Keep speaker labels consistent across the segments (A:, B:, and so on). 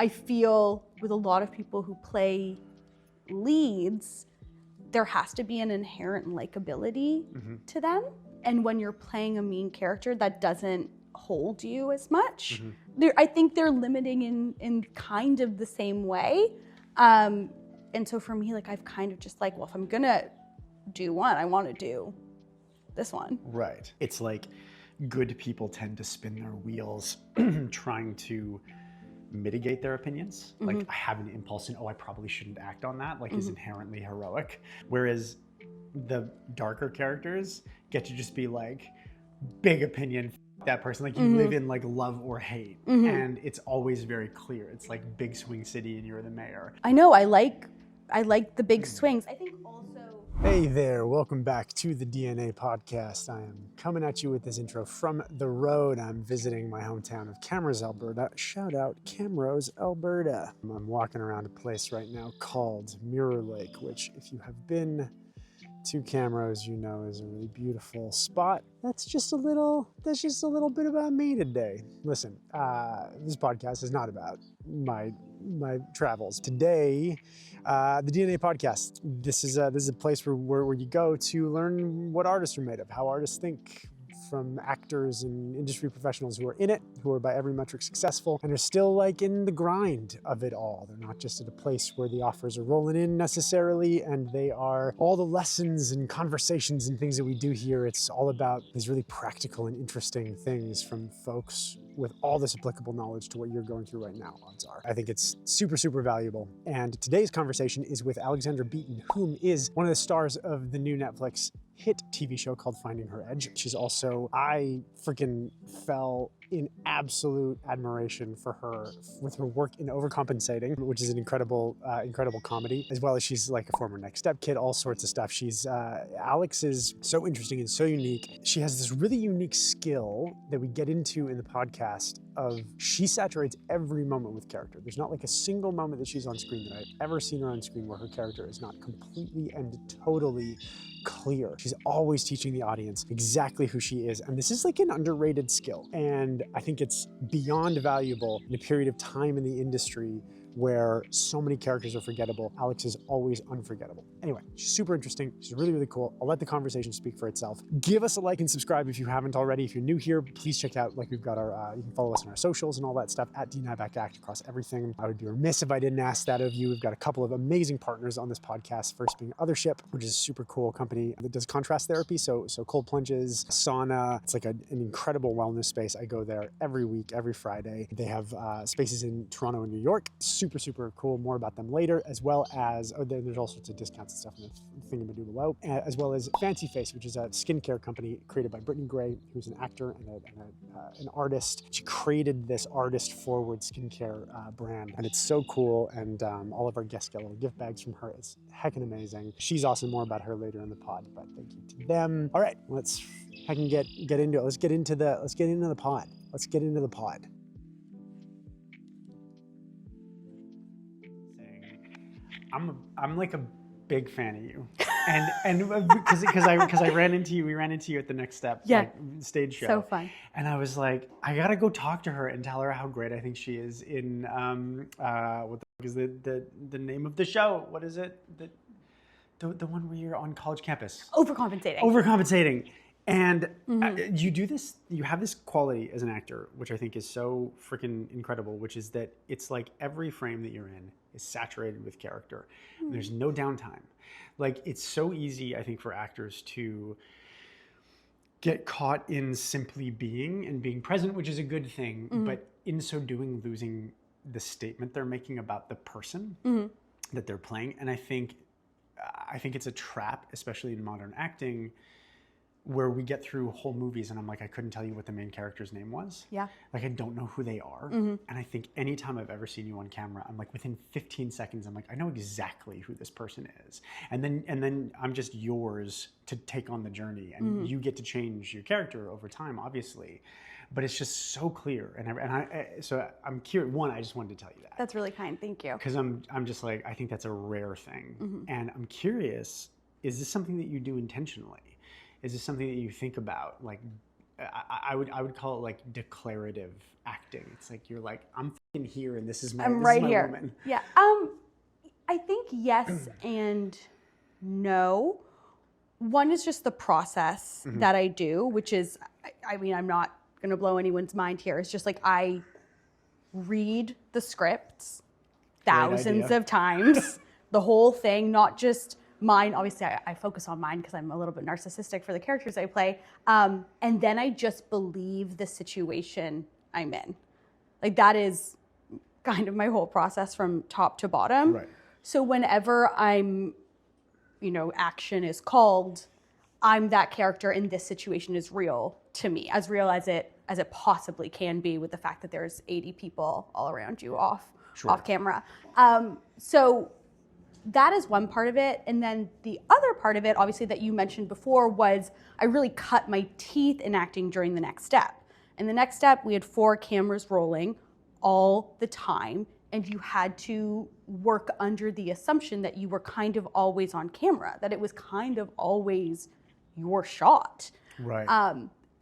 A: I feel with a lot of people who play leads, there has to be an inherent likability to them. And when you're playing a mean character, that doesn't hold you as much. I think they're limiting in kind of the same way. And so for me, like, I've kind of just like, well, if I'm gonna do one, I want to do this one.
B: Right. It's like good people tend to spin their wheels trying to mitigate their opinions. Like, I have an impulse and, oh, I probably shouldn't act on that, like is inherently heroic. Whereas the darker characters get to just be like, big opinion, that person, like you live in like love or hate. And it's always very clear. It's like big swing city and you're the mayor.
A: I know, I like the big swings. I think also...
C: Hey there, welcome back to the DNA podcast. I am coming at you with this intro from the road. I'm visiting my hometown of Camrose, Alberta. Shout out Camrose, Alberta. I'm walking around a place right now called Mirror Lake, which if you have been to Camrose, you know is a really beautiful spot. That's just a little bit about me today. Listen, this podcast is not about my travels. Today, the DNA podcast, this is a place where you go to learn what artists are made of, how artists think, from actors and industry professionals who are in it, who are by every metric successful, and are still like in the grind of it all. They're not just at a place where the offers are rolling in necessarily, and they are all the lessons and conversations and things that we do here. It's all about these really practical and interesting things from folks with all this applicable knowledge to what you're going through right now, odds are. I think it's super, super valuable. And today's conversation is with Alexandra Beaton, whom is one of the stars of the new Netflix hit TV show called Finding Her Edge. She's also, I freaking fell in absolute admiration for her with her work in Overcompensating, which is an incredible comedy, as well as she's like a former Next Step kid, all sorts of stuff. Alex is so interesting and so unique. She has this really unique skill that we get into in the podcast of she saturates every moment with character. There's not like a single moment that she's on screen that I've ever seen her on screen where her character is not completely and totally clear. She's always teaching the audience exactly who she is. And this is like an underrated skill. And I think it's beyond valuable in a period of time in the industry where so many characters are forgettable. Alex is always unforgettable. Anyway, she's super interesting. She's really, really cool. I'll let the conversation speak for itself. Give us a like and subscribe if you haven't already. If you're new here, please check out, like we've got our, you can follow us on our socials and all that stuff at Nyback Act across everything. I would be remiss if I didn't ask that of you. We've got a couple of amazing partners on this podcast. First being Othership, which is a super cool company that does contrast therapy. So cold plunges, sauna. It's like an incredible wellness space. I go there every week, every Friday. They have spaces in Toronto and New York. Super, super cool. More about them later, as well as, there's all sorts of discounts and stuff in the thingamajig below, as well as Fancy Face, which is a skincare company created by Brittany Gray, who's an actor and an artist. She created this artist-forward skincare brand, and it's so cool, and all of our guests get little gift bags from her. It's heckin' amazing. She's awesome. More about her later in the pod, but thank you to them. All right, let's get into it. Let's get into the pod. Let's get into the pod. I'm like a big fan of you, and because I ran into you, we ran into you at the Next Step stage show.
A: So fun.
C: And I was like, I gotta go talk to her and tell her how great I think she is in what the fuck is the name of the show? What is it? The one where you're on college campus.
A: Overcompensating.
C: And you have this quality as an actor, which I think is so freaking incredible, which is that it's like every frame that you're in is saturated with character. There's no downtime. Like, it's so easy, I think, for actors to get caught in simply being and being present, which is a good thing, but in so doing, losing the statement they're making about the person that they're playing. And I think it's a trap, especially in modern acting, where we get through whole movies and I'm like, I couldn't tell you what the main character's name was.
A: Yeah.
C: Like, I don't know who they are. And I think anytime I've ever seen you on camera, I'm like, within 15 seconds, I'm like, I know exactly who this person is. And then I'm just yours to take on the journey, and you get to change your character over time, obviously. But it's just so clear. So I'm curious. One, I just wanted to tell you that.
A: That's really kind. Thank you.
C: Because I'm just like, I think that's a rare thing. And I'm curious, is this something that you do intentionally? Is this something that you think about, like,
B: I would call it like declarative acting. It's like you're like, I'm fucking here and this is my,
A: I'm
B: this
A: right
B: is my
A: here.
B: woman.
A: Yeah. I think yes and no. One is just the process that I do, which is, I mean, I'm not going to blow anyone's mind here. It's just like I read the scripts thousands of times, the whole thing, not just mine. Obviously, I focus on mine because I'm a little bit narcissistic for the characters I play. And then I just believe the situation I'm in. Like that is kind of my whole process from top to bottom.
B: Right.
A: So whenever I'm, action is called, I'm that character and this situation is real to me, as real as it possibly can be with the fact that there's 80 people all around you off camera. So that is one part of it. And then the other part of it, obviously, that you mentioned before was I really cut my teeth in acting during the next step. In the next step, we had 4 cameras rolling all the time. And you had to work under the assumption that you were kind of always on camera, that it was kind of always your shot.
B: Right.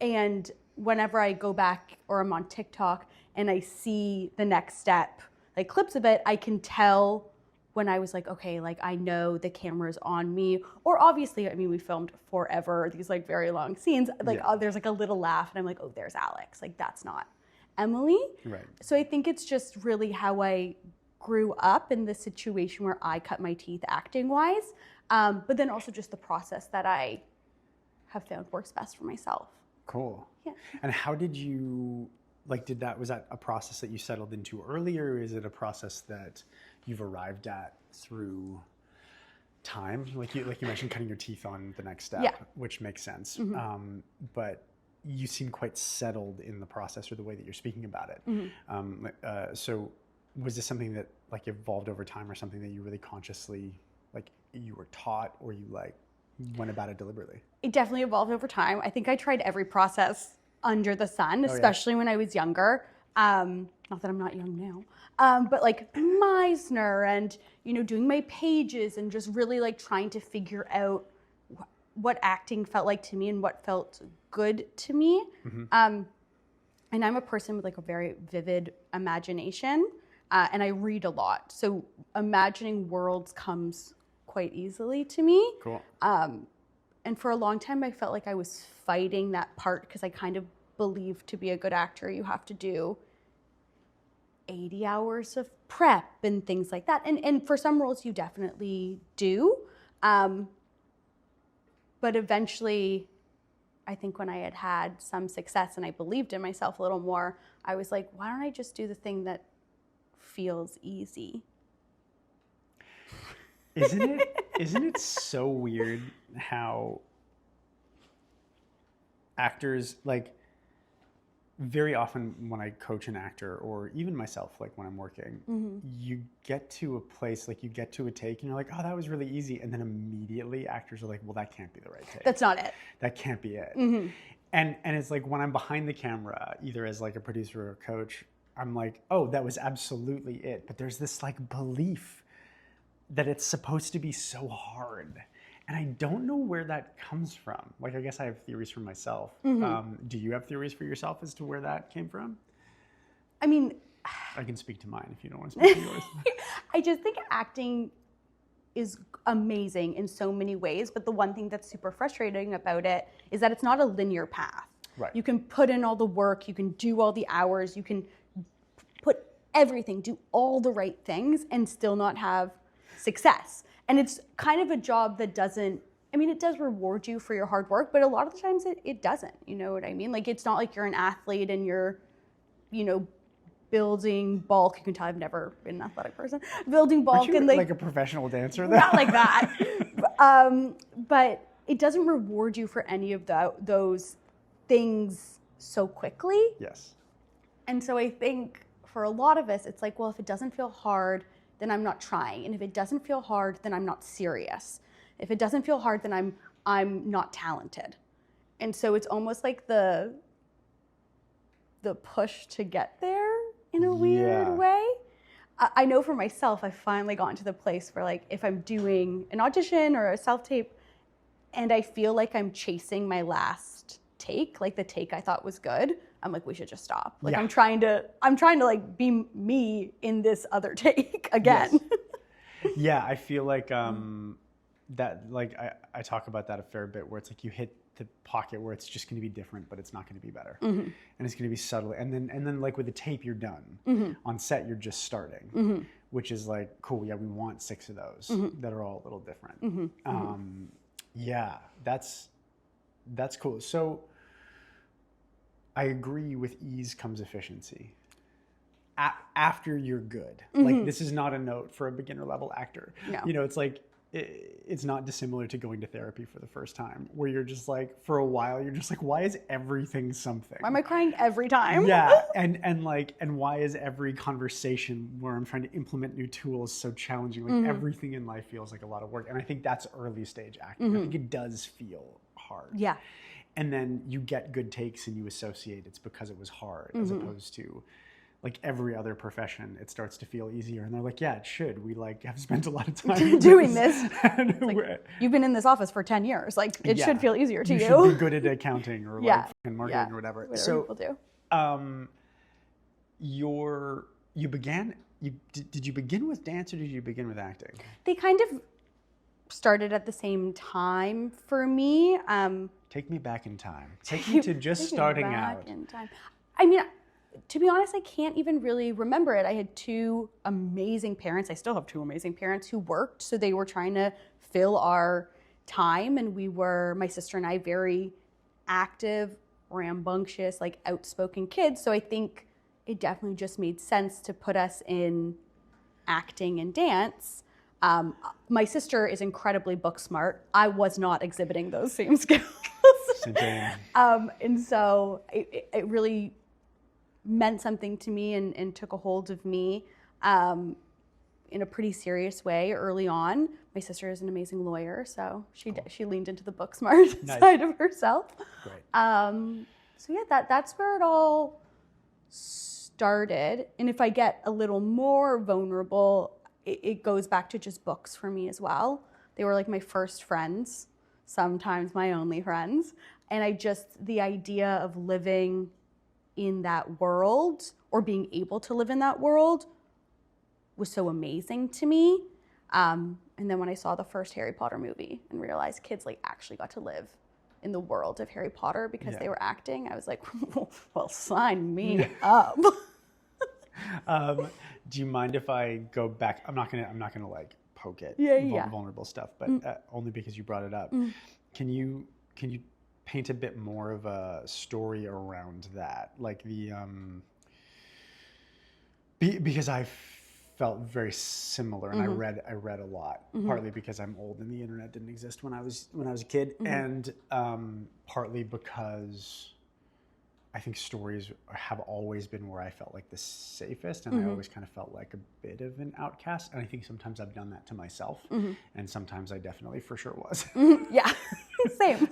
A: And whenever I go back or I'm on TikTok and I see the next step, like clips of it, I can tell when I was like, okay, like I know the camera's on me. Or obviously, I mean, we filmed forever, these like very long scenes. Like there's like a little laugh and I'm like, oh, there's Alex. Like that's not Emily.
B: Right.
A: So I think it's just really how I grew up in the situation where I cut my teeth acting wise. But then also just the process that I have found works best for myself.
B: Cool.
A: Yeah.
B: And how did you, was that a process that you settled into earlier? Or is it a process that you've arrived at through time? Like you mentioned cutting your teeth on the next step, which makes sense. But you seem quite settled in the process or the way that you're speaking about it. So was this something that like evolved over time or something that you really consciously, like you were taught or you like went about it deliberately?
A: It definitely evolved over time. I think I tried every process under the sun, especially when I was younger. Not that I'm not young now, but like Meisner and, doing my pages and just really like trying to figure out what acting felt like to me and what felt good to me. And I'm a person with like a very vivid imagination, and I read a lot. So imagining worlds comes quite easily to me.
B: Cool.
A: And for a long time, I felt like I was fighting that part because I kind of believed to be a good actor, you have to do 80 hours of prep and things like that. And for some roles, you definitely do. But eventually, I think when I had some success and I believed in myself a little more, I was like, why don't I just do the thing that feels easy?
B: Isn't it so weird how actors, like very often when I coach an actor or even myself, like when I'm working, you get to a place, like you get to a take and you're like, oh, that was really easy. And then immediately actors are like, well, that can't be the right take.
A: That's not it.
B: That can't be it. And it's like when I'm behind the camera, either as like a producer or a coach, I'm like, oh, that was absolutely it. But there's this like belief that it's supposed to be so hard. And I don't know where that comes from. Like, I guess I have theories for myself. Do you have theories for yourself as to where that came from?
A: I mean,
B: I can speak to mine if you don't want to speak to yours.
A: I just think acting is amazing in so many ways. But the one thing that's super frustrating about it is that it's not a linear path.
B: Right.
A: You can put in all the work, you can do all the hours, you can put everything, do all the right things and still not have success. And it's kind of a job that doesn't, I mean, it does reward you for your hard work, but a lot of the times it doesn't, you know what I mean? Like, it's not like you're an athlete and you're, building bulk. You can tell I've never been an athletic person. Building bulk.
B: Aren't you
A: and
B: like a professional dancer?
A: Not like that. But it doesn't reward you for any of those things so quickly.
B: Yes. And
A: so I think for a lot of us, it's like, well, if it doesn't feel hard, then I'm not trying. And if it doesn't feel hard, then I'm not serious. If it doesn't feel hard, then I'm not talented. And so it's almost like the push to get there in a weird way. I know for myself, I finally gotten to the place where, like, if I'm doing an audition or a self-tape and I feel like I'm chasing my last take, like the take I thought was good, I'm like, we should just stop. Like
B: Yeah.
A: I'm trying to like be me in this other take again.
B: Yes. Yeah, I feel like that, like I talk about that a fair bit, where it's like you hit the pocket where it's just going to be different, but it's not going to be better, and it's going to be subtle. And then like with the tape, you're done. On set, you're just starting, which is like cool. Yeah, we want 6 of those that are all a little different. Yeah, that's cool. So I agree, with ease comes efficiency. After you're good, like this is not a note for a beginner level actor.
A: No.
B: You know, it's like it's not dissimilar to going to therapy for the first time, where you're just like, for a while, you're just like, why is everything something?
A: Why am I crying every time?
B: Yeah, and why is every conversation where I'm trying to implement new tools so challenging? Like everything in life feels like a lot of work, and I think that's early stage acting. I think it does feel hard.
A: Yeah.
B: And then you get good takes and you associate it's because it was hard, as opposed to like every other profession, it starts to feel easier. And they're like, yeah, it should. We like have spent a lot of time
A: doing this.
B: Like, you've
A: been in this office for 10 years. Like it should feel easier to you.
B: You should be good at accounting or like fucking marketing or whatever.
A: Whatever
B: so
A: people do.
B: Did you begin with dance or did you begin with acting?
A: They kind of started at the same time for me.
B: Take me back in time. Take me to just starting out.
A: In time. I mean, to be honest, I can't even really remember it. I had 2 amazing parents. I still have 2 amazing parents who worked. So they were trying to fill our time. And we were, my sister and I, very active, rambunctious, like outspoken kids. So I think it definitely just made sense to put us in acting and dance. My sister is incredibly book smart. I was not exhibiting those same skills. And so it really meant something to me and took a hold of me in a pretty serious way early on. My sister is an amazing lawyer, so she leaned into the book smart side of herself.
B: Great.
A: So yeah, that's where it all started. And if I get a little more vulnerable, it goes back to just books for me as well. They were like my first friends, sometimes my only friends. And the idea of living in that world or being able to live in that world was so amazing to me. And then when I saw the first Harry Potter movie and realized kids like actually got to live in the world of Harry Potter because they were acting, I was like, well, sign me up.
B: Do you mind if I go back? I'm not gonna like poke at vulnerable stuff, but only because you brought it up. Can you paint a bit more of a story around that, like the because I felt very similar, and I read a lot, partly because I'm old and the internet didn't exist when I was a kid, and partly because I think stories have always been where I felt like the safest, and I always kind of felt like a bit of an outcast, and I think sometimes I've done that to myself, and sometimes I definitely for sure was.
A: Yeah, same.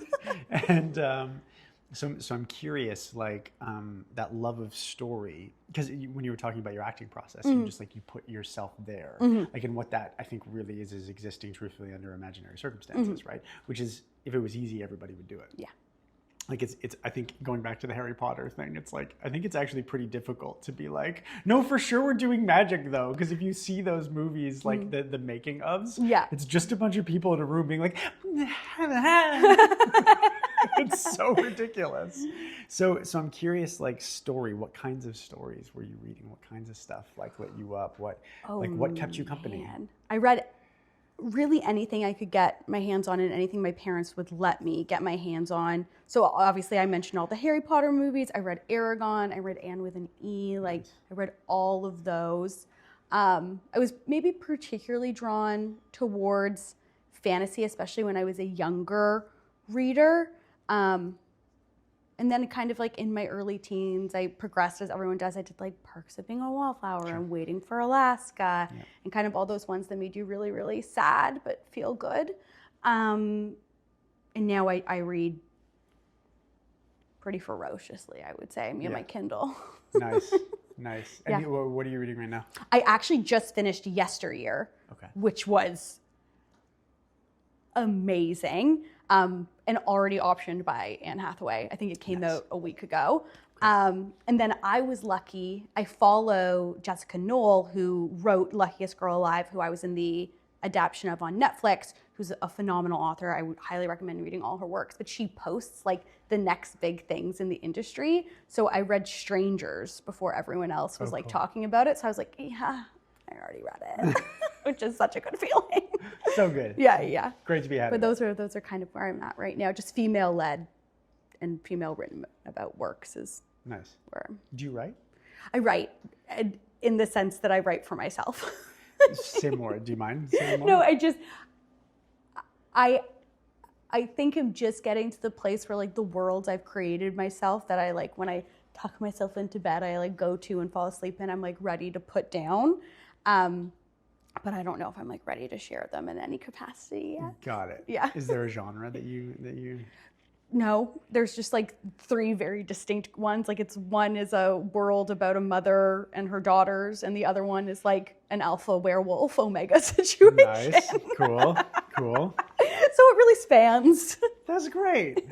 B: And so I'm curious, like that love of story, because when you were talking about your acting process, you just like you put yourself there, like, and what that I think really is existing truthfully under imaginary circumstances, right? Which is, if it was easy, everybody would do it. Yeah. Like it's I think going back to the Harry Potter thing, it's like I think it's actually pretty difficult to be like, no, for sure we're doing magic though, because if you see those movies, like the making ofs, it's just a bunch of people in a room being like, it's so ridiculous. So I'm curious, like story, what kinds of stories were you reading? What kinds of stuff like lit you up? What kept you company?
A: Man. I read really anything I could get my hands on and anything my parents would let me get my hands on. So obviously I mentioned all the Harry Potter movies. I read Aragon. I read Anne with an E. Like I read all of those. I was maybe particularly drawn towards fantasy, especially when I was a younger reader. And then kind of like in my early teens, I progressed as everyone does. I did like Perks of Being a Wallflower and Waiting for Alaska and kind of all those ones that made you really, really sad but feel good. And now I read pretty ferociously, I would say. Me and my Kindle.
B: Nice. And what are you reading right now?
A: I actually just finished Yesteryear, which was amazing. And and already optioned by Anne Hathaway. I think it came out a week ago. And then I was lucky. I follow Jessica Knoll, who wrote Luckiest Girl Alive, who I was in the adaptation of on Netflix, who's a phenomenal author. I would highly recommend reading all her works, but she posts like the next big things in the industry. So I read Strangers before everyone else was talking about it. So I was like, yeah, I already read it, which is such a good feeling.
B: So good.
A: Yeah.
B: Great to be having.
A: But those are kind of where I'm at right now. Just female led and female written about works is
B: nice.
A: Where
B: do you write?
A: I write in the sense that I write for myself.
B: Say more. Do you mind saying more?
A: No, I think I'm just getting to the place where like the worlds I've created myself that I like when I tuck myself into bed, I like go to and fall asleep and I'm like ready to put down. But I don't know if I'm like ready to share them in any capacity yet.
B: Got it.
A: Yeah.
B: Is there a genre that you?
A: No, there's just like 3 very distinct ones. Like one is a world about a mother and her daughters, and the other one is like an alpha werewolf omega situation.
B: Nice, cool.
A: So it really spans.
B: That's great.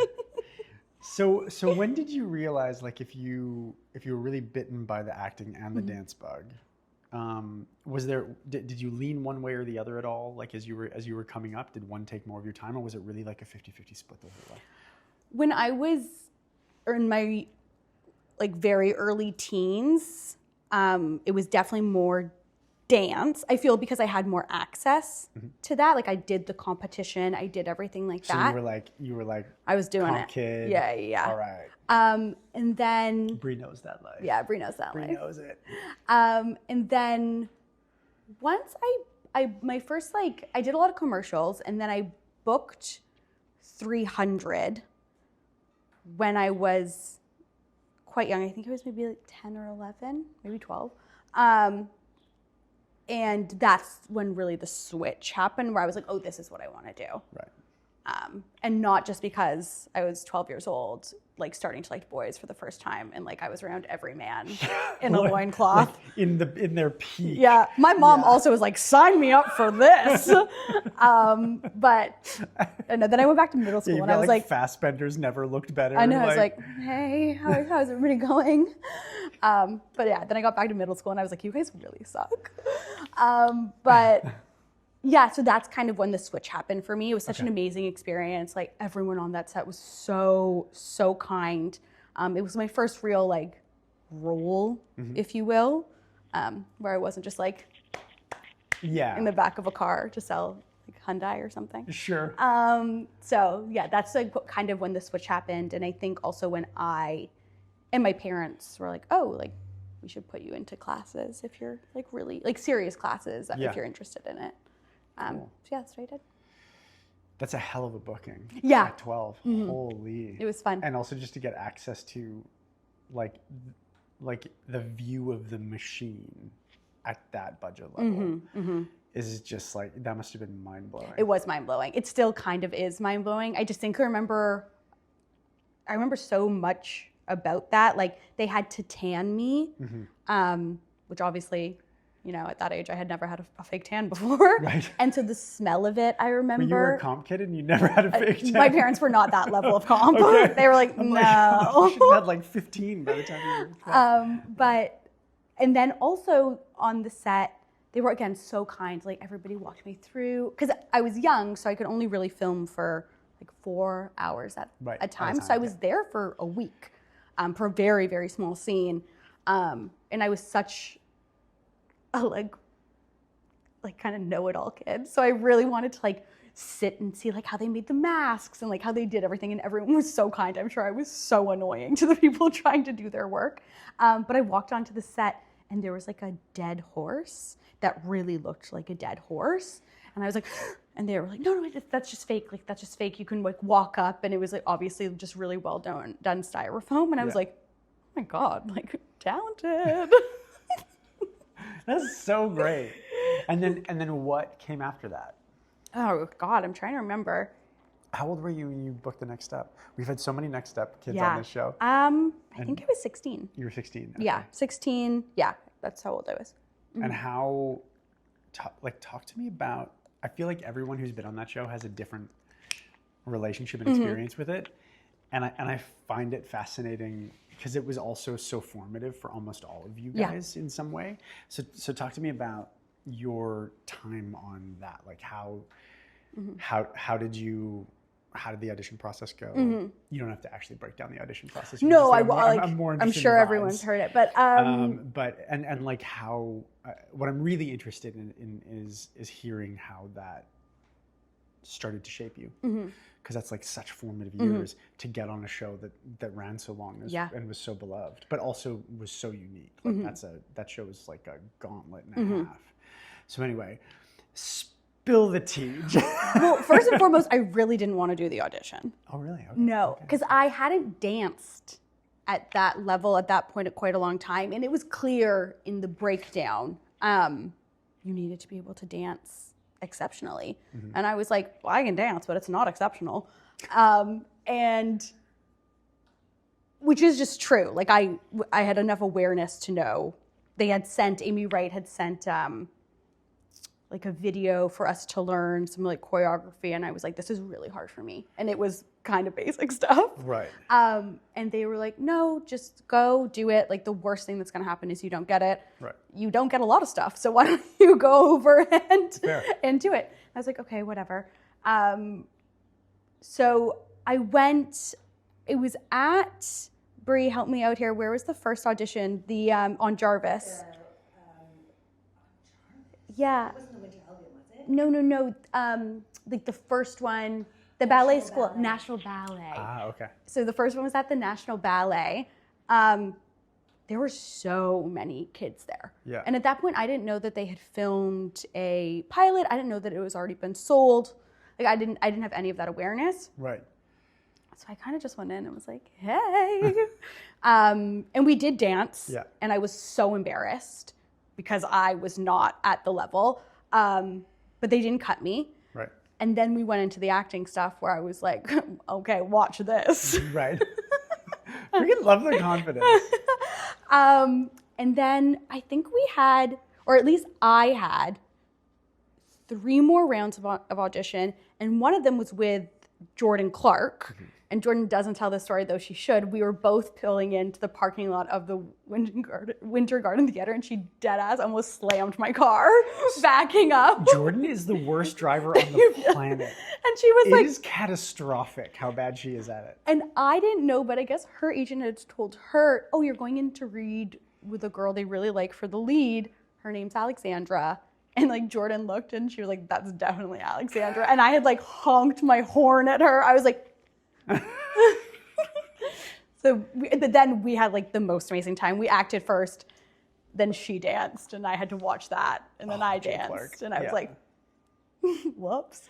B: So when did you realize, like, if you were really bitten by the acting and the dance bug, did you lean one way or the other at all? Like as you were coming up, did one take more of your time, or was it really like a 50-50 split the whole way?
A: When I was in my like very early teens, it was definitely more dance. I feel because I had more access to that. Like I did the competition, I did everything like that.
B: So you were like
A: I was doing
B: comp
A: it.
B: Kid.
A: Yeah.
B: All right.
A: And then
B: Bree knows that life.
A: Yeah, Bree knows that
B: Bree
A: life.
B: knows it.
A: And then once my first I did a lot of commercials, and then I booked 300 when I was quite young. I think I was maybe like 10 or 11, maybe 12. And that's when really the switch happened where I was like, oh, this is what I want to do.
B: Right.
A: And not just because I was 12 years old, like starting to like boys for the first time, and like I was around every man in a loincloth.
B: Like in their peak.
A: Yeah. My mom also was like, sign me up for this. But and then I went back to middle school and I was like,
B: Fassbender's never looked better.
A: I know, I was like, hey, how's everybody going? But yeah, then I got back to middle school and I was like, you guys really suck. But yeah, so that's kind of when the switch happened for me. It was such an amazing experience. Like everyone on that set was so kind. It was my first real like role, if you will, where I wasn't just like in the back of a car to sell like Hyundai or something.
B: Sure.
A: So yeah, that's like kind of when the switch happened. And I think also when I and my parents were like, oh, like we should put you into classes if you're like really like serious classes if you're interested in it.
B: Cool.
A: So yeah, that's what I did.
B: That's a hell of a booking.
A: Yeah.
B: At 12. Holy.
A: It was fun.
B: And also just to get access to like the view of the machine at that budget level is just like, that must have been mind blowing.
A: It was mind blowing. It still kind of is mind blowing. I just think I remember so much about that. Like they had to tan me, which obviously, you know, at that age, I had never had a fake tan before.
B: Right.
A: And so the smell of it, I remember.
B: You were a comp kid and you never had a fake tan?
A: My parents were not that level of comp.
B: Okay.
A: They were like,
B: I'm
A: no.
B: Like, you should have had like 15 by the time you were 12.
A: And then also on the set, they were, again, so kind. Like everybody walked me through, because I was young, so I could only really film for like 4 hours at a time. So I was there for a week for a very, very small scene. And I was such a like kind of know-it-all kid. So I really wanted to like sit and see like how they made the masks and like how they did everything. And everyone was so kind. I'm sure I was so annoying to the people trying to do their work. But I walked onto the set and there was like a dead horse that really looked like a dead horse. And I was like, and they were like, no, that's just fake. Like, that's just fake. You can like walk up. And it was like obviously just really well done styrofoam. And I was like, oh my God, like talented.
B: That's so great. And then what came after that?
A: Oh God, I'm trying to remember.
B: How old were you when you booked the Next Step? We've had so many Next Step kids on this show.
A: I think I was 16.
B: You were 16. Okay.
A: Yeah, 16. Yeah, that's how old I was.
B: And how, talk to me about, I feel like everyone who's been on that show has a different relationship and experience with it. And I find it fascinating because it was also so formative for almost all of you guys in some way. So talk to me about your time on that. Like how did the audition process go? You don't have to actually break down the audition process.
A: No,
B: I'm
A: sure everyone's heard it, but
B: and like how what I'm really interested in is hearing how that started to shape you, because that's like such formative years to get on a show that ran so long and was so beloved, but also was so unique. Like that show was like a gauntlet and a half. So anyway, spill the tea.
A: Well, first and foremost, I really didn't want to do the audition.
B: Oh, really? Okay.
A: No, because I hadn't danced at that level at that point at quite a long time. And it was clear in the breakdown, you needed to be able to dance exceptionally. And I was like, well, I can dance, but it's not exceptional. And which is just true. Like I had enough awareness to know Amy Wright had sent, like a video for us to learn some like choreography, and I was like, this is really hard for me, and it was kind of basic stuff.
B: Right.
A: And they were like, no, just go do it. Like the worst thing that's going to happen is you don't get it.
B: Right.
A: You don't get a lot of stuff, so why don't you go over and do it? I was like, okay, whatever. So I went. It was at Bree. Help me out here. Where was the first audition? The on Jarvis. Yeah. It wasn't the Winter Elgin, was it? No. Like the first one, the ballet school, National Ballet.
B: Ah, okay.
A: So the first one was at the National Ballet. There were so many kids there.
B: Yeah.
A: And at that point, I didn't know that they had filmed a pilot. I didn't know that it was already been sold. Like I didn't have any of that awareness.
B: Right.
A: So I kind of just went in and was like, hey. And we did dance.
B: Yeah.
A: And I was so embarrassed because I was not at the level, but they didn't cut me.
B: Right.
A: And then we went into the acting stuff where I was like, okay, watch this.
B: Right. Freaking love the confidence.
A: And then I think we had, or at least I had, 3 more rounds of audition, and one of them was with Jordan Clark. And Jordan doesn't tell this story, though she should. We were both pulling into the parking lot of the Winter Garden Theater, and she deadass almost slammed my car, backing up.
B: Jordan is the worst driver on the planet.
A: And she was
B: it
A: like...
B: is catastrophic how bad she is at it.
A: And I didn't know, but I guess her agent had told her, oh, you're going in to read with a girl they really like for the lead. Her name's Alexandra. And like Jordan looked and she was like, that's definitely Alexandra. And I had like honked my horn at her. I was like... But then we had like the most amazing time. We acted first, then she danced, and I had to watch that, and then I danced,
B: Clark.
A: And I was like, whoops.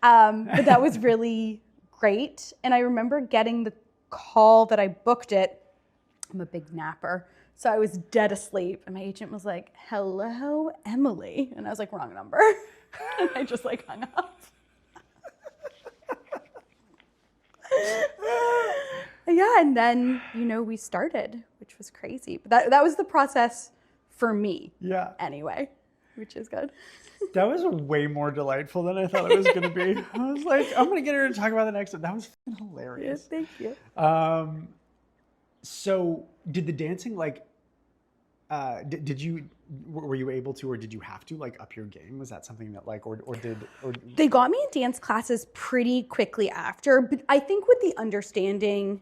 A: But that was really great. And I remember getting the call that I booked it. I'm a big napper, so I was dead asleep, and my agent was like, hello, Emily. And I was like, wrong number. And I just like hung up. Yeah, and then, we started, which was crazy. But that was the process for me.
B: Yeah.
A: Anyway, which is good.
B: That was way more delightful than I thought it was going to be. I was like, I'm going to get her to talk about the next one. That was hilarious.
A: Yes, thank you.
B: So did the dancing, like, were you able to, or did you have to like up your game? Was that something that like, or
A: They got me in dance classes pretty quickly after, but I think with the understanding,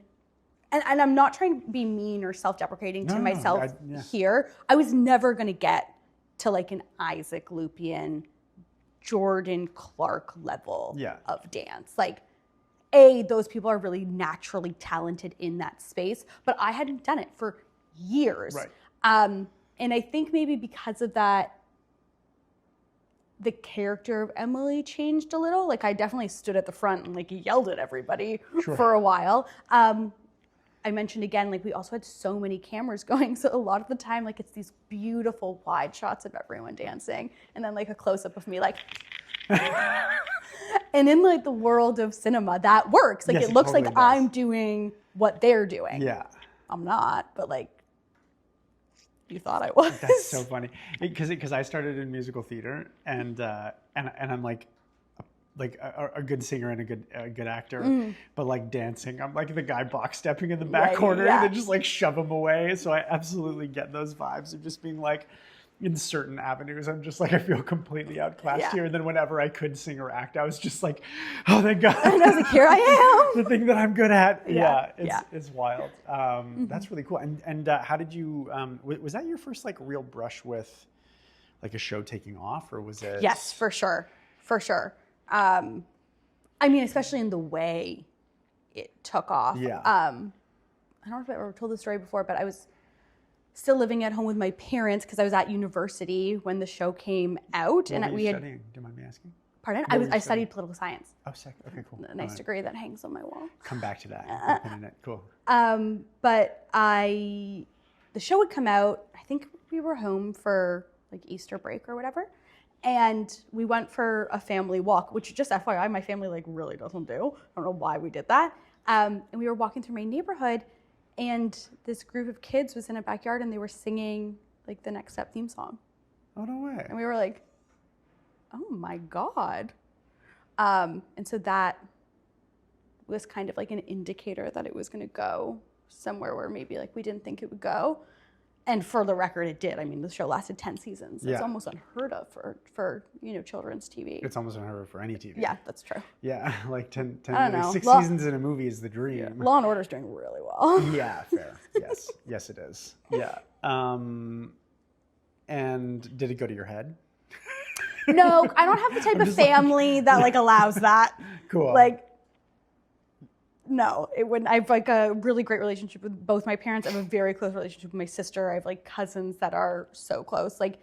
A: and I'm not trying to be mean or self-deprecating to myself here, I was never going to get to like an Isaac Lupian, Jordan Clark level of dance. Like, those people are really naturally talented in that space, but I hadn't done it for years.
B: Right.
A: And I think maybe because of that, the character of Emily changed a little. Like I definitely stood at the front and like yelled at everybody for a while. I mentioned again, like we also had so many cameras going. So a lot of the time, like it's these beautiful wide shots of everyone dancing. And then like a close up of me like, and in like the world of cinema, that works. Like it looks totally like does. I'm doing what they're doing.
B: Yeah.
A: I'm not, but like, you thought I was.
B: That's so funny. Because I started in musical theater and I'm like like a good singer and a good actor, but like dancing, I'm like the guy box stepping in the back corner and then just like shove him away. So I absolutely get those vibes of just being like, in certain avenues, I'm just like, I feel completely outclassed here. And then whenever I could sing or act, I was just like, oh, thank God.
A: And I was like, here I am.
B: The thing that I'm good at. It's wild. That's really cool. And how did you, was that your first like real brush with like a show taking off, or was it?
A: Yes, for sure. For sure. I mean, especially in the way it took off.
B: Yeah.
A: I don't know if I ever told this story before, but I was still living at home with my parents because I was at university when the show came out.
B: What were you studying? Do you mind me asking?
A: Pardon? I studied political science.
B: Oh, sick. Okay, cool.
A: A nice degree that hangs on my wall.
B: Come back to that. Cool.
A: But the show would come out. I think we were home for like Easter break or whatever. And we went for a family walk, which just FYI, my family like really doesn't do. I don't know why we did that. And we were walking through my neighborhood, and this group of kids was in a backyard and they were singing like the Next Step theme song.
B: Oh, no way.
A: And we were like, oh my God. And so that was kind of like an indicator that it was going to go somewhere where maybe like we didn't think it would go. And for the record, it did. I mean, the show lasted 10 seasons. It's almost unheard of for children's TV.
B: It's almost unheard of for any TV.
A: Yeah, that's true.
B: Yeah, like 10
A: I don't know.
B: 6 seasons in a movie is the dream.
A: Yeah. Law & Order's doing really well.
B: Yeah, fair. Yes. Yes, it is. Yeah. And did it go to your head?
A: No, I don't have the type of family that like allows that.
B: Cool.
A: Like, no, it wouldn't. I have like a really great relationship with both my parents. I have a very close relationship with my sister. I have like cousins that are so close. Like,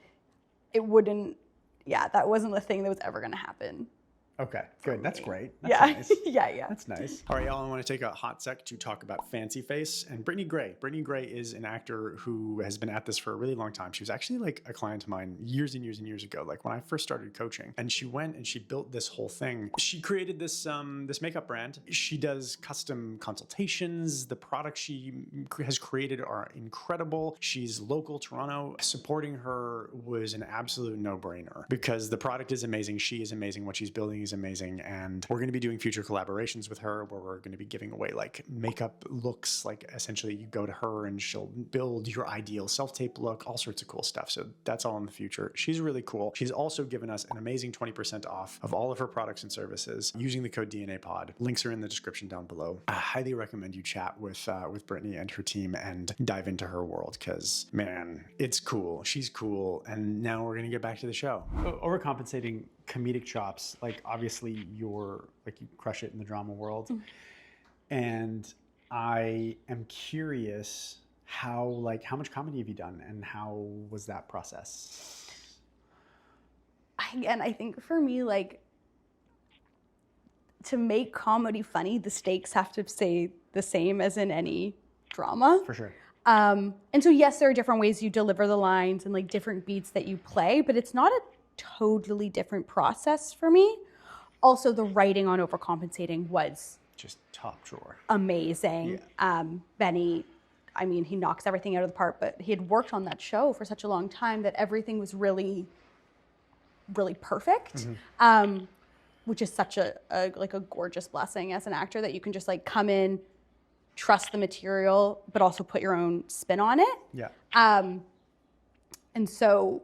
A: it wouldn't. Yeah, that wasn't the thing that was ever going to happen.
B: Okay, good. That's great. That's
A: yeah.
B: nice.
A: Yeah.
B: That's nice. All right, y'all, I want to take a hot sec to talk about Fancy Face and Brittany Gray. Brittany Gray is an actor who has been at this for a really long time. She was actually like a client of mine years and years and years ago, like when I first started coaching. And she went and she built this whole thing. She created this this makeup brand. She does custom consultations. The products she has created are incredible. She's local Toronto. Supporting her was an absolute no-brainer because the product is amazing. She is amazing. What she's building is amazing, and we're going to be doing future collaborations with her where we're going to be giving away like makeup looks. Like essentially you go to her and she'll build your ideal self-tape look, all sorts of cool stuff. So that's all in the future. She's really cool. She's also given us an amazing 20% off of all of her products and services using the code DNA Pod. Links are in the description down below. I highly recommend you chat with Brittany and her team and dive into her world because man, it's cool. She's cool. And now we're going to get back to the show. Overcompensating comedic chops, like obviously you're like you crush it in the drama world, and I am curious how much comedy have you done and how was that process?
A: Again, I think for me, like, to make comedy funny, the stakes have to stay the same as in any drama.
B: For sure.
A: And so yes, there are different ways you deliver the lines and like different beats that you play, but it's not a totally different process for me. Also, the writing on Overcompensating was
B: just top drawer.
A: Amazing.
B: Yeah.
A: Benny, I mean, he knocks everything out of the park, but he had worked on that show for such a long time that everything was really, really perfect. Which is such a gorgeous blessing as an actor that you can just like come in, trust the material, but also put your own spin on it.
B: Yeah.
A: And so,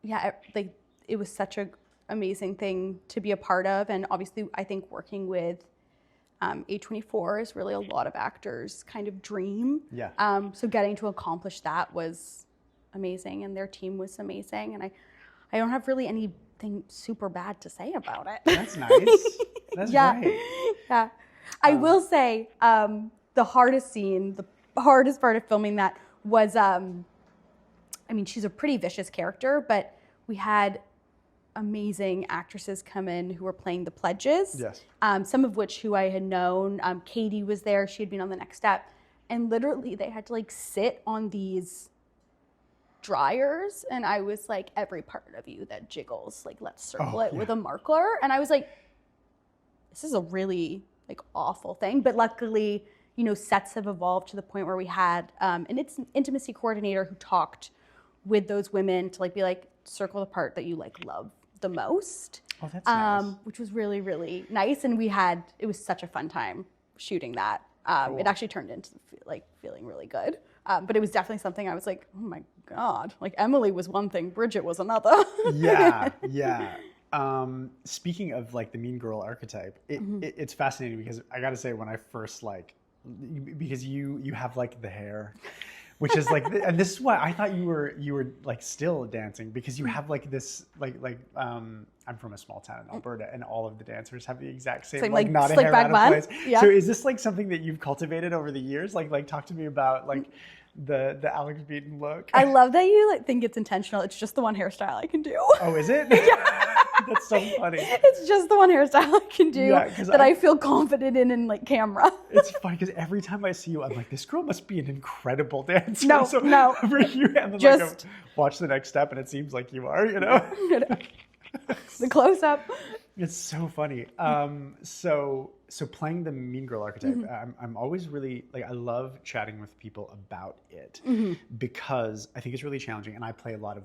A: yeah, like it was such an amazing thing to be a part of. And obviously, I think working with A24 is really a lot of actors' kind of dream.
B: Yeah.
A: So getting to accomplish that was amazing, and their team was amazing. And I don't have really anything super bad to say about it.
B: That's nice. That's great.
A: Yeah. I will say the hardest scene, the hardest part of filming that was, I mean, she's a pretty vicious character, but we had amazing actresses come in who were playing the pledges.
B: Yes.
A: Some of which who I had known. Katie was there. She had been on The Next Step. And literally they had to like sit on these dryers. And I was like, every part of you that jiggles, like let's circle it with a marker. And I was like, this is a really like awful thing. But luckily, you know, sets have evolved to the point where we had an intimacy coordinator who talked with those women to like be like, circle the part that you like love the most.
B: Oh, that's nice.
A: which was really, really nice. And it was such a fun time shooting that.
B: Cool.
A: It actually turned into like feeling really good. But it was definitely something I was like, oh my God, like Emily was one thing, Bridget was another.
B: Yeah, yeah. Speaking of like the mean girl archetype, it's fascinating because I gotta say when I first because you have like the hair, which is like, and this is why I thought you were like still dancing because you have like this I'm from a small town in Alberta and all of the dancers have the exact same like not a
A: slick
B: hair
A: back
B: out of
A: bun.
B: place.
A: Yeah.
B: So is this like something that you've cultivated over the years? Like talk to me about like the Alex Beaton look.
A: I love that you like think it's intentional. It's just the one hairstyle I can do.
B: Oh, is it? Yeah. That's so funny.
A: It's just the one hairstyle I can do that I feel confident in like camera.
B: It's funny because every time I see you, I'm like, this girl must be an incredible dancer.
A: No.
B: For you, and then
A: Just
B: watch the next step, and it seems like you are, you know?
A: The close up.
B: It's so funny. So playing the mean girl archetype, I'm always really like I love chatting with people about it because I think it's really challenging. And I play a lot of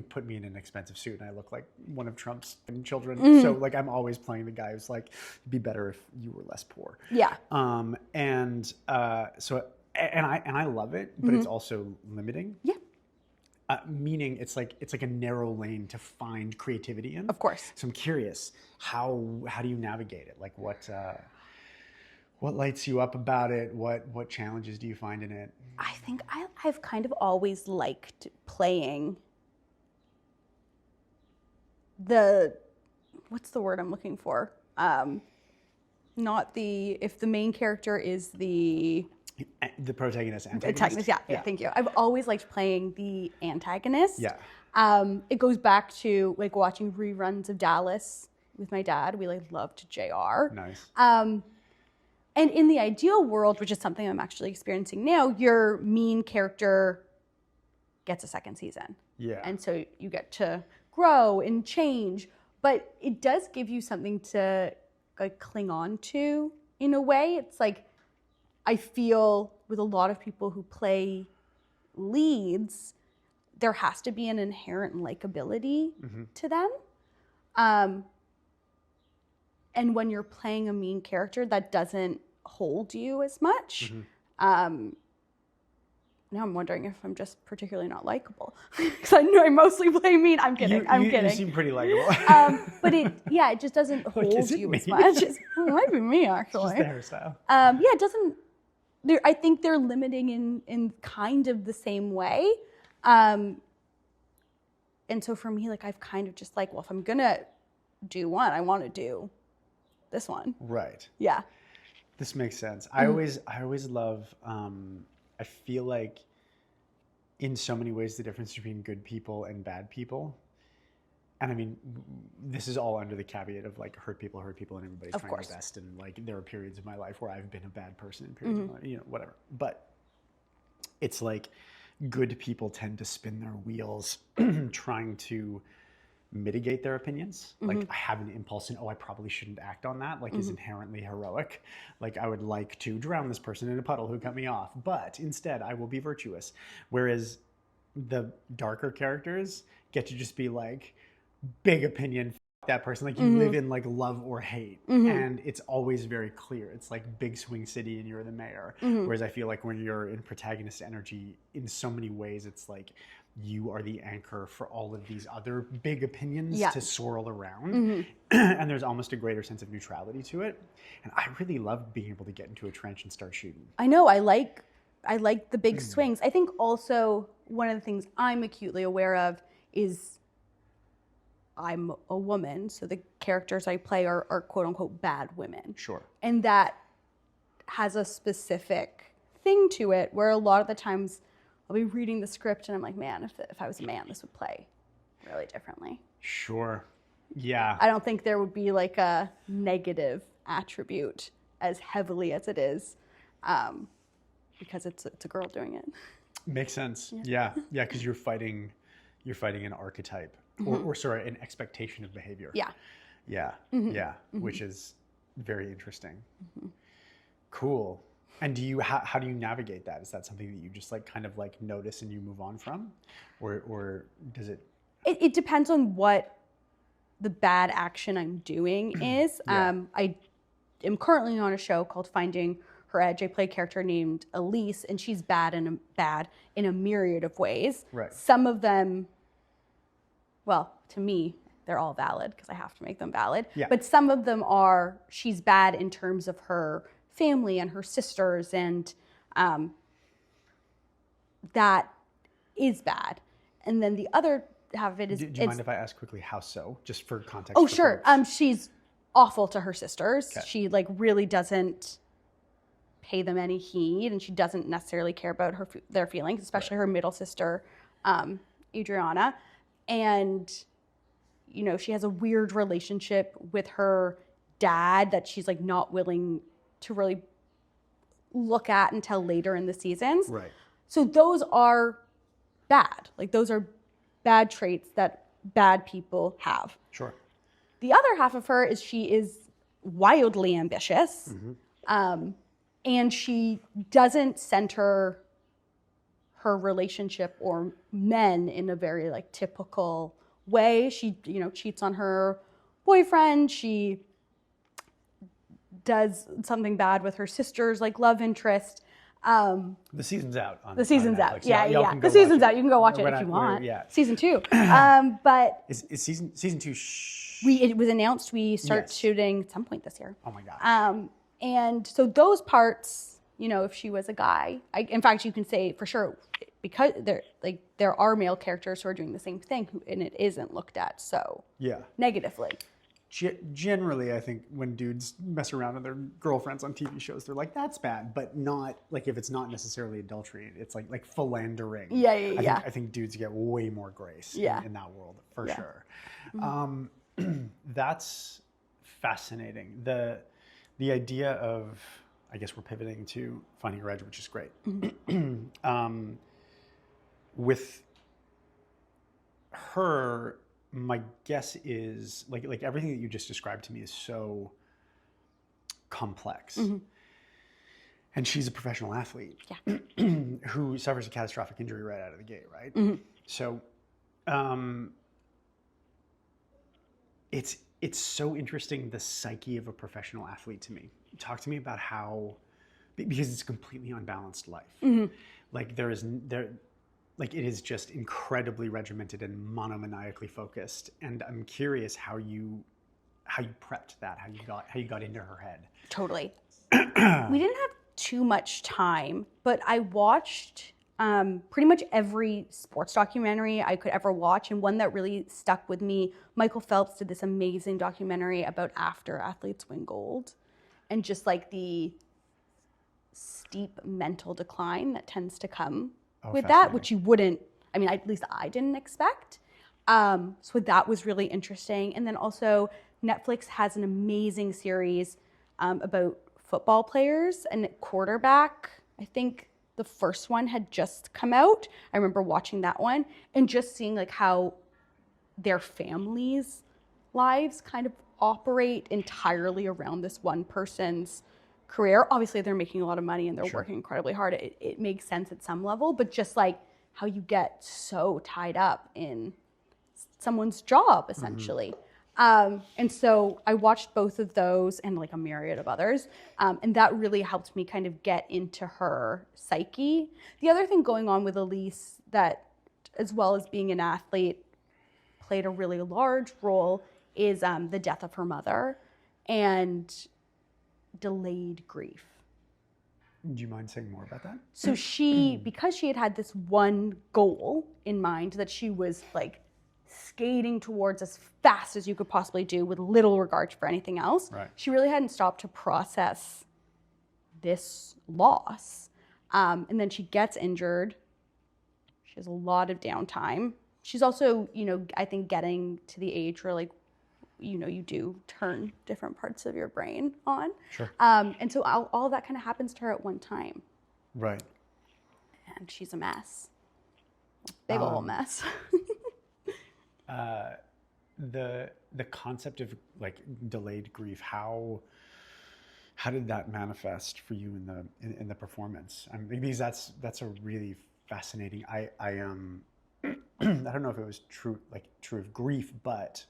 B: put me in an expensive suit and I look like one of Trump's children. So like I'm always playing the guy who's like, it'd be better if you were less poor.
A: Yeah.
B: And I love it, but it's also limiting.
A: Yeah.
B: Meaning it's like a narrow lane to find creativity in.
A: Of course.
B: So I'm curious, how do you navigate it? Like what lights you up about it? What challenges do you find in it?
A: I think I've kind of always liked playing what's the word I'm looking for? If the main character is the
B: protagonist,
A: antagonist. Yeah, thank you. I've always liked playing the antagonist.
B: Yeah.
A: It goes back to like watching reruns of Dallas with my dad. We like loved JR.
B: Nice.
A: And in the ideal world, which is something I'm actually experiencing now, your mean character gets a second season.
B: Yeah.
A: And so you get to grow and change, but it does give you something to like cling on to in a way. It's like, I feel with a lot of people who play leads, there has to be an inherent likability to them. And when you're playing a mean character, that doesn't hold you as much. Now I'm wondering if I'm just particularly not likable because I know I mostly play mean. I'm kidding. I'm kidding.
B: You seem pretty likable.
A: But it just doesn't hold you as much. It might be me actually.
B: It's just the hairstyle.
A: It doesn't. I think they're limiting in kind of the same way. And so for me, like I've kind of just like, well, if I'm gonna do one, I want to do this one.
B: Right.
A: Yeah.
B: This makes sense. I always love. I feel like, in so many ways, the difference between good people and bad people. And I mean, this is all under the caveat of like hurt people, and everybody's trying their best. And like, there are periods of my life where I've been a bad person, and periods of my life, whatever. But it's like, good people tend to spin their wheels trying to mitigate their opinions. Like I have an impulse and I probably shouldn't act on that, like is inherently heroic. Like I would like to drown this person in a puddle who cut me off, but instead I will be virtuous. Whereas the darker characters get to just be like, big opinion, that person, like you live in like love or hate, and it's always very clear. It's like big swing city and you're the mayor. Whereas I feel like when you're in protagonist energy, in so many ways it's like you are the anchor for all of these other big opinions to swirl around. And there's almost a greater sense of neutrality to it. And I really love being able to get into a trench and start shooting.
A: I know, I like the big swings. I think also one of the things I'm acutely aware of is I'm a woman, so the characters I play are quote unquote bad women.
B: Sure.
A: And that has a specific thing to it where a lot of the times I'll be reading the script and I'm like, man, if I was a man, this would play really differently.
B: Sure. Yeah.
A: I don't think there would be like a negative attribute as heavily as it is because it's a girl doing it.
B: Makes sense. Yeah. Yeah. Because you're fighting an archetype or sorry, an expectation of behavior.
A: Yeah.
B: Yeah. Yeah. Which is very interesting. Cool. And how do you navigate that? Is that something that you just like kind of like notice and you move on from, or does it?
A: It depends on what the bad action I'm doing is. I am currently on a show called Finding Her Edge. I play a character named Elise, and she's bad in a myriad of ways.
B: Right.
A: Some of them, well, to me, they're all valid because I have to make them valid.
B: Yeah.
A: But some of them are, she's bad in terms of her family and her sisters, and that is bad. And then the other half of it is...
B: Do you mind if I ask quickly how so? Just for context.
A: Oh,
B: for
A: sure.
B: folks.
A: She's awful to her sisters.
B: Okay.
A: She like really doesn't pay them any heed, and she doesn't necessarily care about their feelings, especially her middle sister, Adriana. And, you know, she has a weird relationship with her dad that she's like not willing to really look at until later in the seasons.
B: Right.
A: So those are bad. Like those are bad traits that bad people have.
B: Sure.
A: The other half of her is she is wildly ambitious. And she doesn't center her relationship or men in a very like typical way. She, you know, cheats on her boyfriend. She does something bad with her sister's like love interest.
B: The season's out.
A: The season's
B: on
A: out.
B: Netflix.
A: Yeah,
B: Y'all
A: yeah.
B: can go
A: The season's
B: watch
A: out. You can go watch it if you want. Season 2. But
B: Is season 2?
A: it was announced we start
B: Yes.
A: shooting at some point this year.
B: Oh my gosh.
A: And so those parts, you know, if she was a guy, in fact, you can say for sure, because there are male characters who are doing the same thing, and it isn't looked at so negatively.
B: Generally, I think when dudes mess around with their girlfriends on TV shows, they're like, "That's bad," but not like if it's not necessarily adultery, it's like philandering. I think dudes get way more grace in that world for sure. That's fascinating. The idea of, I guess we're pivoting to Finding Her Edge, which is great. With her, my guess is like everything that you just described to me is so complex. And she's a professional athlete who suffers a catastrophic injury right out of the gate, right? So it's so interesting, the psyche of a professional athlete to me. Talk to me about how, because it's a completely unbalanced life. Like it is just incredibly regimented and monomaniacally focused. And I'm curious how you prepped that, how you got into her head.
A: Totally. We didn't have too much time, but I watched pretty much every sports documentary I could ever watch, and one that really stuck with me, Michael Phelps did this amazing documentary about after athletes win gold, and just like the steep mental decline that tends to come with that, which you wouldn't, I mean, at least I didn't expect. So that was really interesting. And then also Netflix has an amazing series about football players and quarterback. I think the first one had just come out. I remember watching that one and just seeing like how their families' lives kind of operate entirely around this one person's career. Obviously, they're making a lot of money and they're working incredibly hard. It makes sense at some level, but just like how you get so tied up in someone's job, essentially. And so I watched both of those and like a myriad of others. And that really helped me kind of get into her psyche. The other thing going on with Elise that, as well as being an athlete, played a really large role is the death of her mother and delayed grief.
B: Do you mind saying more about that?
A: So she, because she had this one goal in mind that she was like skating towards as fast as you could possibly do with little regard for anything else, she really hadn't stopped to process this loss. And then she gets injured. She has a lot of downtime. She's also, you know, I think getting to the age where like, you know, you do turn different parts of your brain on. And so all of that kind of happens to her at one time.
B: Right.
A: And she's a mess. Big old mess.
B: The concept of like delayed grief, how did that manifest for you in the performance? I mean, because that's a really fascinating. I don't know if it was true of grief, but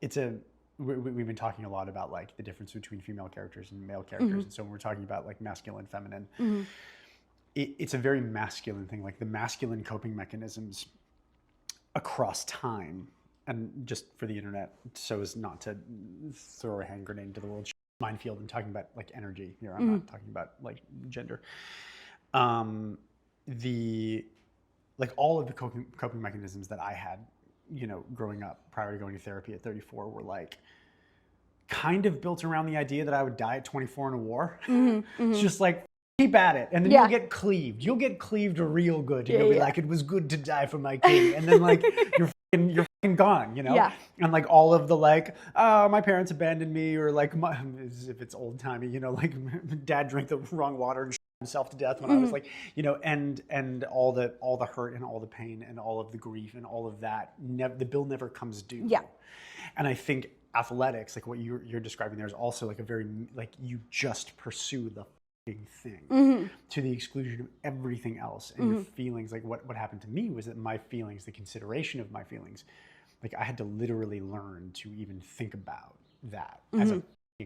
B: we've been talking a lot about like the difference between female characters and male characters. And so when we're talking about like masculine, feminine, it's a very masculine thing. Like the masculine coping mechanisms across time, and just for the internet, so as not to throw a hand grenade into the world minefield, I'm talking about like energy here. I'm not talking about like gender. Like all of the coping mechanisms that I had, you know, growing up prior to going to therapy at 34 were like kind of built around the idea that I would die at 24 in a war. It's just like, keep at it. And then you'll get cleaved. You'll get cleaved real good. And you'll be like, it was good to die for my king. And then like, you're fucking gone, you know? Yeah. And like all of the like, oh, my parents abandoned me, or like, as if it's old timey, you know, like dad drank the wrong water and himself to death when I was like, you know, and all the hurt and all the pain and all of the grief and all of that, the bill never comes due. Yeah. And I think athletics, like what you're describing there, is also like a very, like, you just pursue the thing to the exclusion of everything else. And your feelings, like what happened to me was that my feelings, the consideration of my feelings, like I had to literally learn to even think about that as a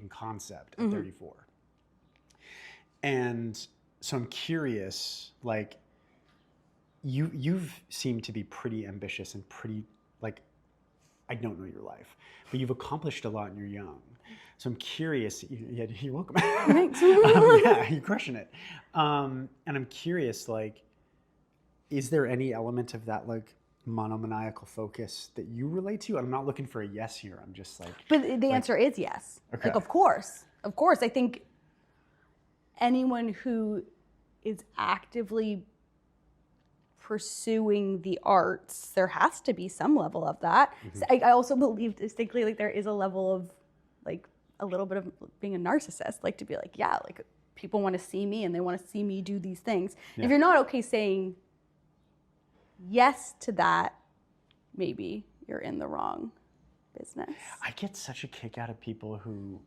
B: concept at 34. And so I'm curious, like you've seemed to be pretty ambitious and pretty, like, I don't know your life, but you've accomplished a lot and you're young. So I'm curious. Yeah, you're welcome. Thanks. Yeah, you're crushing it. And I'm curious, like, is there any element of that like monomaniacal focus that you relate to? I'm not looking for a yes here. I'm just like.
A: But the answer is yes. Okay. Like, of course. I think anyone who is actively pursuing the arts, there has to be some level of that. So I also believe distinctly, like, there is a level of like a little bit of being a narcissist, like to be like, yeah, like people want to see me and they want to see me do these things. Yeah. If you're not okay saying yes to that, maybe you're in the wrong business.
B: I get such a kick out of people who,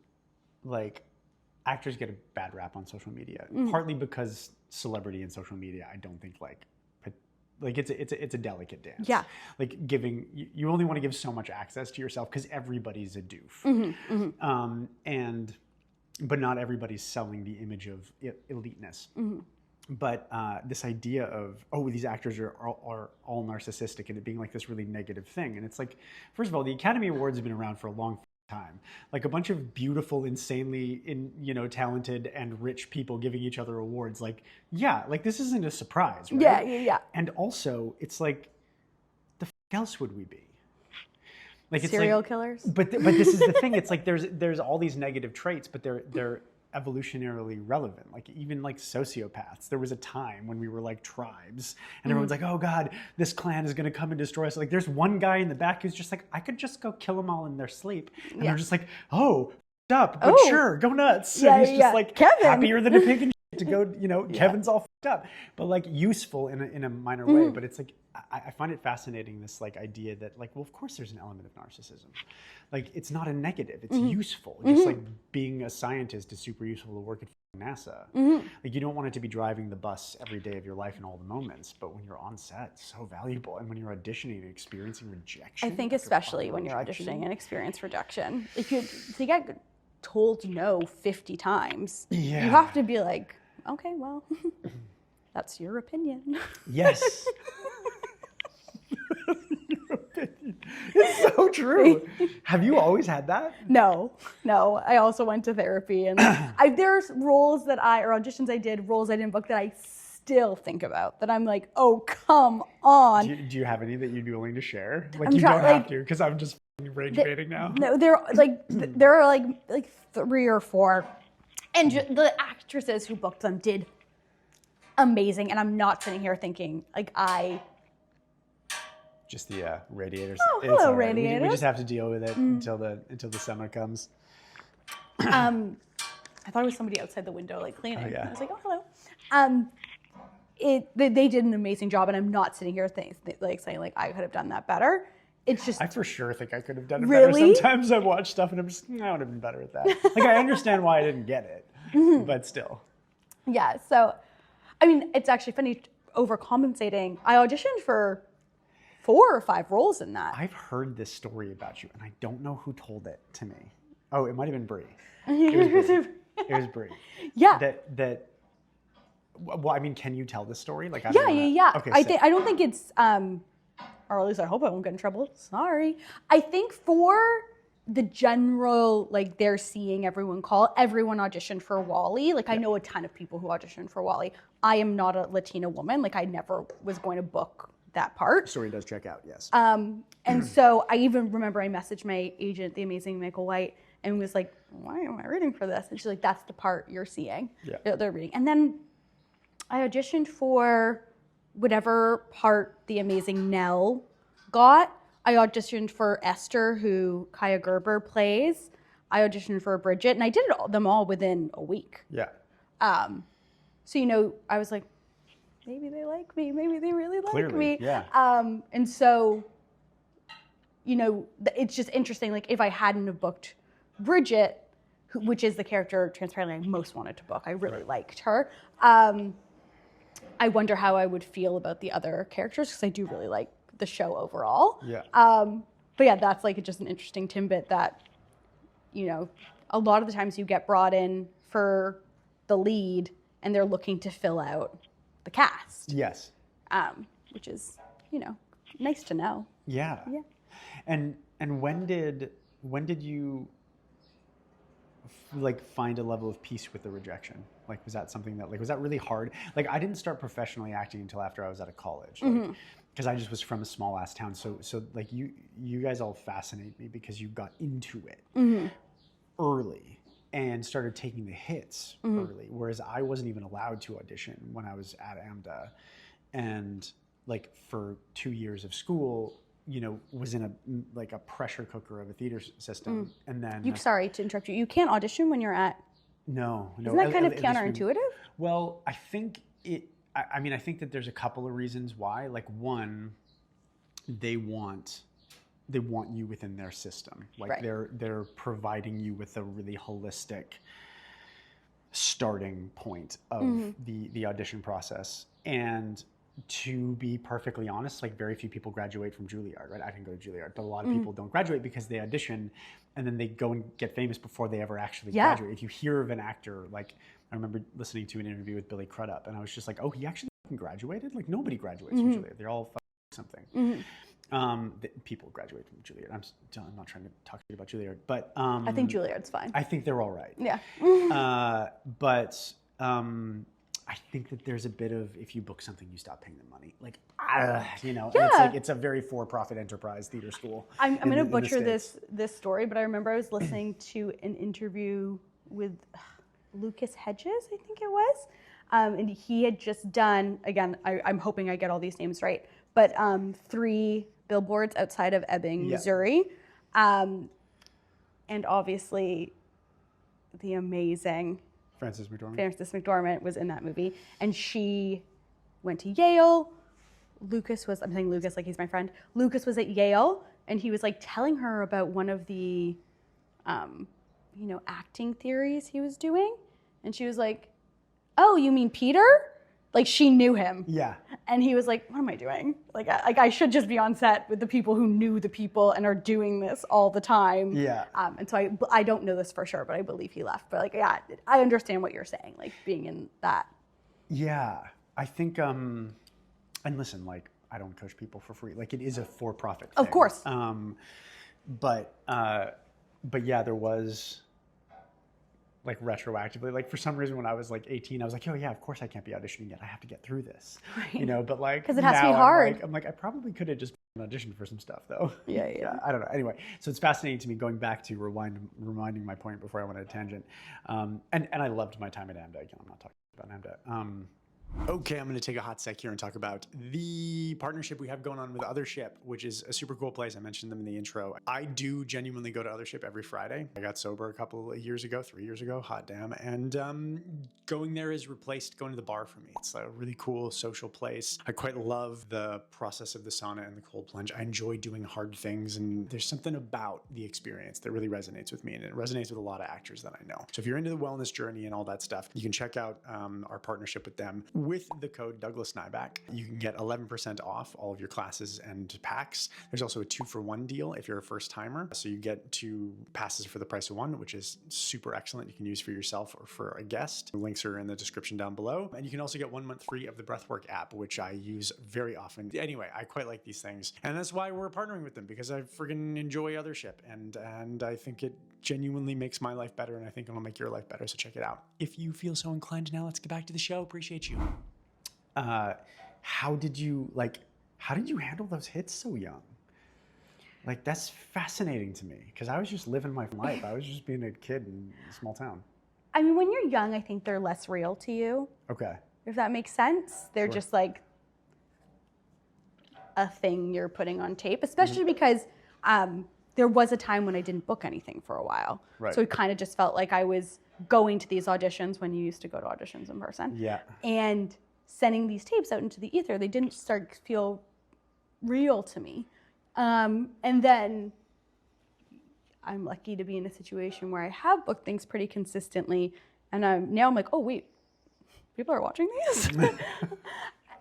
B: like, actors get a bad rap on social media, partly because celebrity and social media, I don't think like it's a delicate dance. Yeah. Like you only want to give so much access to yourself because everybody's a doof. But not everybody's selling the image of eliteness. But this idea of, oh, these actors are all narcissistic, and it being like this really negative thing. And it's like, first of all, the Academy Awards have been around for a long time. Like a bunch of beautiful, insanely talented and rich people giving each other awards. Like, yeah, like this isn't a surprise, right? Yeah. And also, it's like, the else would we be? Like, it's
A: serial
B: like,
A: killers.
B: But this is the thing. It's like there's all these negative traits, but they're evolutionarily relevant. Like even like sociopaths, there was a time when we were like tribes and everyone's like, oh God, this clan is going to come and destroy us. Like there's one guy in the back who's just like, I could just go kill them all in their sleep. And they're just like, oh, up, but sure, go nuts. Yeah, and he's just like Kevin. Happier than a pig and to go, Kevin's all up, but like useful in a minor way. But it's like, I find it fascinating, this like idea that like, well, of course there's an element of narcissism. Like it's not a negative, it's useful. Just like being a scientist is super useful to work at NASA. Like you don't want it to be driving the bus every day of your life in all the moments, but when you're on set, it's so valuable. And when you're auditioning and experiencing rejection.
A: I think especially when you're auditioning and experience rejection, if you get told no 50 times, you have to be like, okay, well, that's your opinion.
B: Yes. It's so true. Have you always had that?
A: No. I also went to therapy, and there's roles or auditions I did, roles I didn't book that I still think about. That I'm like, oh, come on.
B: Do you have any that you'd be willing to share? Like you don't have to, because I'm just rage baiting now.
A: No, there are like 3 or 4, and the actresses who booked them did amazing, and I'm not sitting here thinking like
B: just the radiators.
A: Oh, hello, radiators.
B: We just have to deal with it until the summer comes.
A: I thought it was somebody outside the window like cleaning. Oh, yeah. I was like, oh, hello. They did an amazing job, and I'm not sitting here saying like I could have done that better. It's just,
B: I for sure think I could have done it better. Sometimes I watch stuff and I'm just, I would have been better at that. Like I understand why I didn't get it, but still.
A: Yeah. So, I mean, it's actually funny. Overcompensating. I auditioned for 4 or 5 roles in that.
B: I've heard this story about you, and I don't know who told it to me. Oh, it might have been Brie. It was Brie. It was Brie.
A: Yeah.
B: Well, I mean, can you tell this story? Like,
A: Yeah.
B: Okay,
A: I don't think it's, or at least I hope I won't get in trouble. Sorry. I think for the general, like, they're seeing everyone auditioned for Wally. Like, I know a ton of people who auditioned for Wally. I am not a Latina woman. Like, I never was going to book that part.
B: Story does check out, yes.
A: And so I even remember I messaged my agent, the amazing Michael White, and was like, why am I reading for this? And she's like, that's the part you're seeing.
B: Yeah.
A: They're reading. And then I auditioned for whatever part the amazing Nell got. I auditioned for Esther, who Kaya Gerber plays. I auditioned for Bridget, and I did them all within a week.
B: Yeah.
A: So, you know, I was like, maybe they like me. Maybe they really like me.
B: Yeah.
A: And so, you know, it's just interesting. Like, if I hadn't have booked Bridget, which is the character, transparently, I most wanted to book. I really liked her. I wonder how I would feel about the other characters, because I do really like the show overall.
B: Yeah.
A: But yeah, that's like just an interesting tidbit that, you know, a lot of the times you get brought in for the lead and they're looking to fill out the cast.
B: Yes.
A: Which is, you know, nice to know.
B: Yeah.
A: Yeah.
B: And when did you like find a level of peace with the rejection? Like, was that something that, like, was that really hard? Like, I didn't start professionally acting until after I was out of college. Like, because I just was from a small ass town. So like you guys all fascinate me because you got into it early and started taking the hits early, whereas I wasn't even allowed to audition when I was at AMDA, and like for 2 years of school, you know, was in a pressure cooker of a theater system, and then
A: Sorry to interrupt you. You can't audition when you're at.
B: No.
A: Isn't that kind of counterintuitive?
B: Well, I think it. I mean, I think that there's a couple of reasons why. Like, one, they want you within their system. Like, they're providing you with a really holistic starting point of the audition process. And to be perfectly honest, like, very few people graduate from Juilliard, right? I didn't go to Juilliard, but a lot of people don't graduate because they audition and then they go and get famous before they ever actually graduate. If you hear of an actor, like, I remember listening to an interview with Billy Crudup, and I was just like, oh, he actually graduated? Like, nobody graduates from Juilliard. They're all something. People graduate from Juilliard. I'm not trying to talk to you about Juilliard, but
A: I think Juilliard's fine.
B: I think they're all right.
A: Yeah.
B: But I think that there's a bit of, if you book something, you stop paying them money. Like, you know, and it's like, it's a very for-profit enterprise theater school.
A: I'm going to butcher this story, but I remember I was listening to an interview with Lucas Hedges, I think it was. And he had just done, again, I'm hoping I get all these names right, but 3 billboards outside of Ebbing, Missouri. And obviously the amazing
B: Frances
A: McDormand was in that movie. And she went to Yale. Lucas was, I'm saying Lucas like he's my friend. Lucas was at Yale, and he was like telling her about one of the, you know, acting theories he was doing. And she was like, oh, you mean Peter? Like, she knew him.
B: Yeah.
A: And he was like, what am I doing? Like I should just be on set with the people who knew the people and are doing this all the time.
B: Yeah.
A: And so I don't know this for sure, but I believe he left. But like, yeah, I understand what you're saying, like being in that.
B: Yeah. I think, and listen, like, I don't coach people for free. Like, it is a for-profit thing.
A: Of course.
B: But yeah, there was, like, retroactively, like, for some reason when I was like 18, I was like, oh yeah, of course I can't be auditioning yet. I have to get through this, you know. But like,
A: because it has to be hard.
B: I'm like, I probably could have just auditioned for some stuff though.
A: Yeah.
B: I don't know. Anyway, so it's fascinating to me, going back to reminding my point before I went on a tangent. And I loved my time at AMDA. Again, I'm not talking about AMDA. Okay, I'm going to take a hot sec here and talk about the partnership we have going on with Othership, which is a super cool place. I mentioned them in the intro. I do genuinely go to Othership every Friday. I got sober a couple of years ago, 3 years ago, hot damn. And going there has replaced going to the bar for me. It's a really cool social place. I quite love the process of the sauna and the cold plunge. I enjoy doing hard things, and there's something about the experience that really resonates with me, and it resonates with a lot of actors that I know. So if you're into the wellness journey and all that stuff, you can check out our partnership with them. with the code Douglas Nyback, you can get 11% off all of your classes and packs. There's also a 2-for-1 deal if you're a first timer. So you get 2 passes for the price of 1, which is super excellent. You can use for yourself or for a guest. The links are in the description down below. And you can also get 1 month free of the Breathwork app, which I use very often. Anyway, I quite like these things. And that's why we're partnering with them, because I friggin' enjoy Othership. And I think it genuinely makes my life better, and I think it'll make your life better. So check it out. If you feel so inclined, now let's get back to the show. Appreciate you. How did you handle those hits so young? Like, that's fascinating to me, because I was just living my life. I was just being a kid in a small town.
A: I mean, when you're young, I think they're less real to you.
B: Okay.
A: If that makes sense. They're just like a thing you're putting on tape, especially because there was a time when I didn't book anything for a while.
B: Right.
A: So it kind of just felt like I was going to these auditions when you used to go to auditions in person.
B: Yeah.
A: And sending these tapes out into the ether, they didn't start to feel real to me. And then I'm lucky to be in a situation where I have booked things pretty consistently. And now I'm like, oh, wait, people are watching these?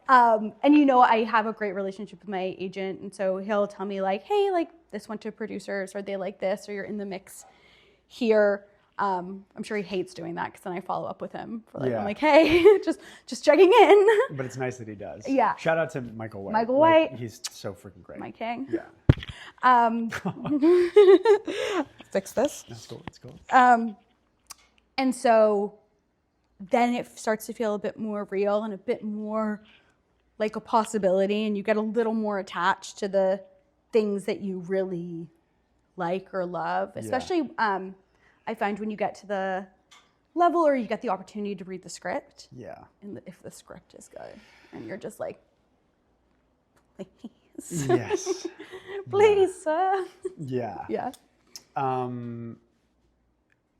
A: And I have a great relationship with my agent, and so he'll tell me like, hey, like this went to producers, or they like this, or you're in the mix here. I'm sure he hates doing that, because then I follow up with him for I'm like, hey, just checking in.
B: But it's nice that he does.
A: Yeah.
B: Shout out to Michael White.
A: Michael White.
B: Like, he's so freaking great.
A: My king.
B: Yeah.
A: Fix this.
B: That's cool. It's cool.
A: And so then it starts to feel a bit more real and a bit more like a possibility, and you get a little more attached to the things that you really like or love. Especially, I find when you get to the level or you get the opportunity to read the script.
B: Yeah.
A: And if the script is good, and you're just like, please.
B: Yes.
A: Please, sir.
B: Yeah.
A: Yeah.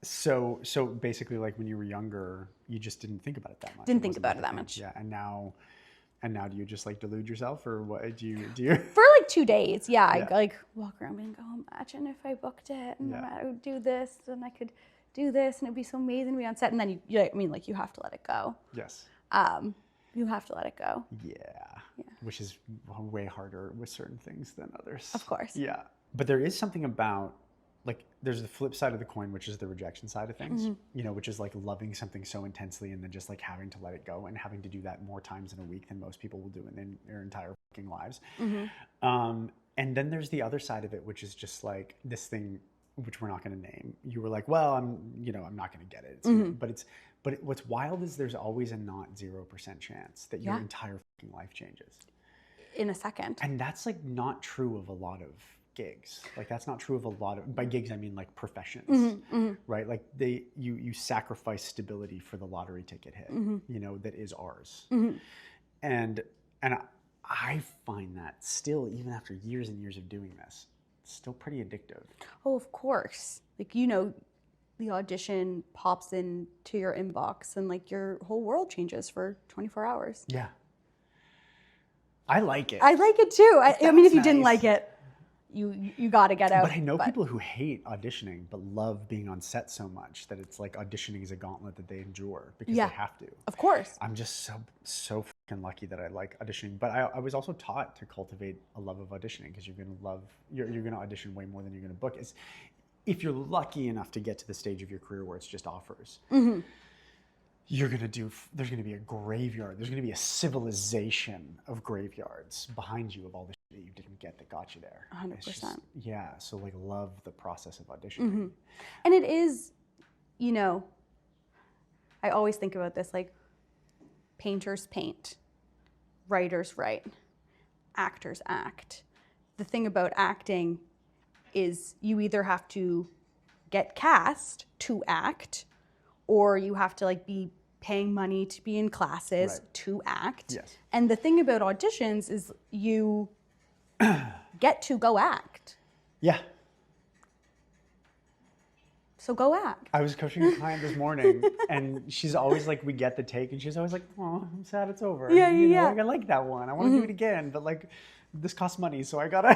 B: So basically, like when you were younger, you just didn't think about it that much.
A: Didn't think about it that much.
B: Yeah. And now do you just like delude yourself, or what do you?
A: For like 2 days, yeah. I like walk around and go, imagine if I booked it, and I would do this, and I could do this, and it'd be so amazing to be on set. And then you have to let it go.
B: Yes.
A: You have to let it go.
B: Yeah. Which is way harder with certain things than others.
A: Of course.
B: Yeah. But there is something about, like, there's the flip side of the coin, which is the rejection side of things, which is like loving something so intensely and then just like having to let it go, and having to do that more times in a week than most people will do in their entire fucking lives. And then there's the other side of it, which is just like this thing, which we're not going to name. You were like, well, I'm not going to get it. But what's wild is there's always a not 0% chance that your entire fucking life changes
A: in a second.
B: And that's like not true of a lot of gigs. Like that's not true of a lot of, by gigs I mean like professions, right? Like you sacrifice stability for the lottery ticket hit, that is ours. And I find that still, even after years and years of doing this, it's still pretty addictive.
A: Oh, of course. Like, the audition pops into your inbox and like your whole world changes for 24 hours.
B: Yeah. I like it.
A: I like it too. I mean, if you didn't like it, you got to get out.
B: But I know people who hate auditioning but love being on set so much that it's like auditioning is a gauntlet that they endure because they have to.
A: Of course.
B: I'm just so fucking lucky that I like auditioning. But I was also taught to cultivate a love of auditioning, because you're gonna audition way more than you're gonna book. If you're lucky enough to get to the stage of your career where it's just offers. There's gonna be a graveyard. There's gonna be a civilization of graveyards behind you of all the shit that you didn't get that got you there.
A: 100%.
B: Yeah, so like love the process of auditioning.
A: And it is, I always think about this, like painters paint, writers write, actors act. The thing about acting is you either have to get cast to act, or you have to like be paying money to be in classes to act.
B: Yes.
A: And the thing about auditions is you get to go act.
B: Yeah.
A: So go act.
B: I was coaching a client this morning, and she's always like, we get the take, and she's always like, oh, I'm sad it's over. Like, I like that one. I want to do it again, but like, this costs money, so I gotta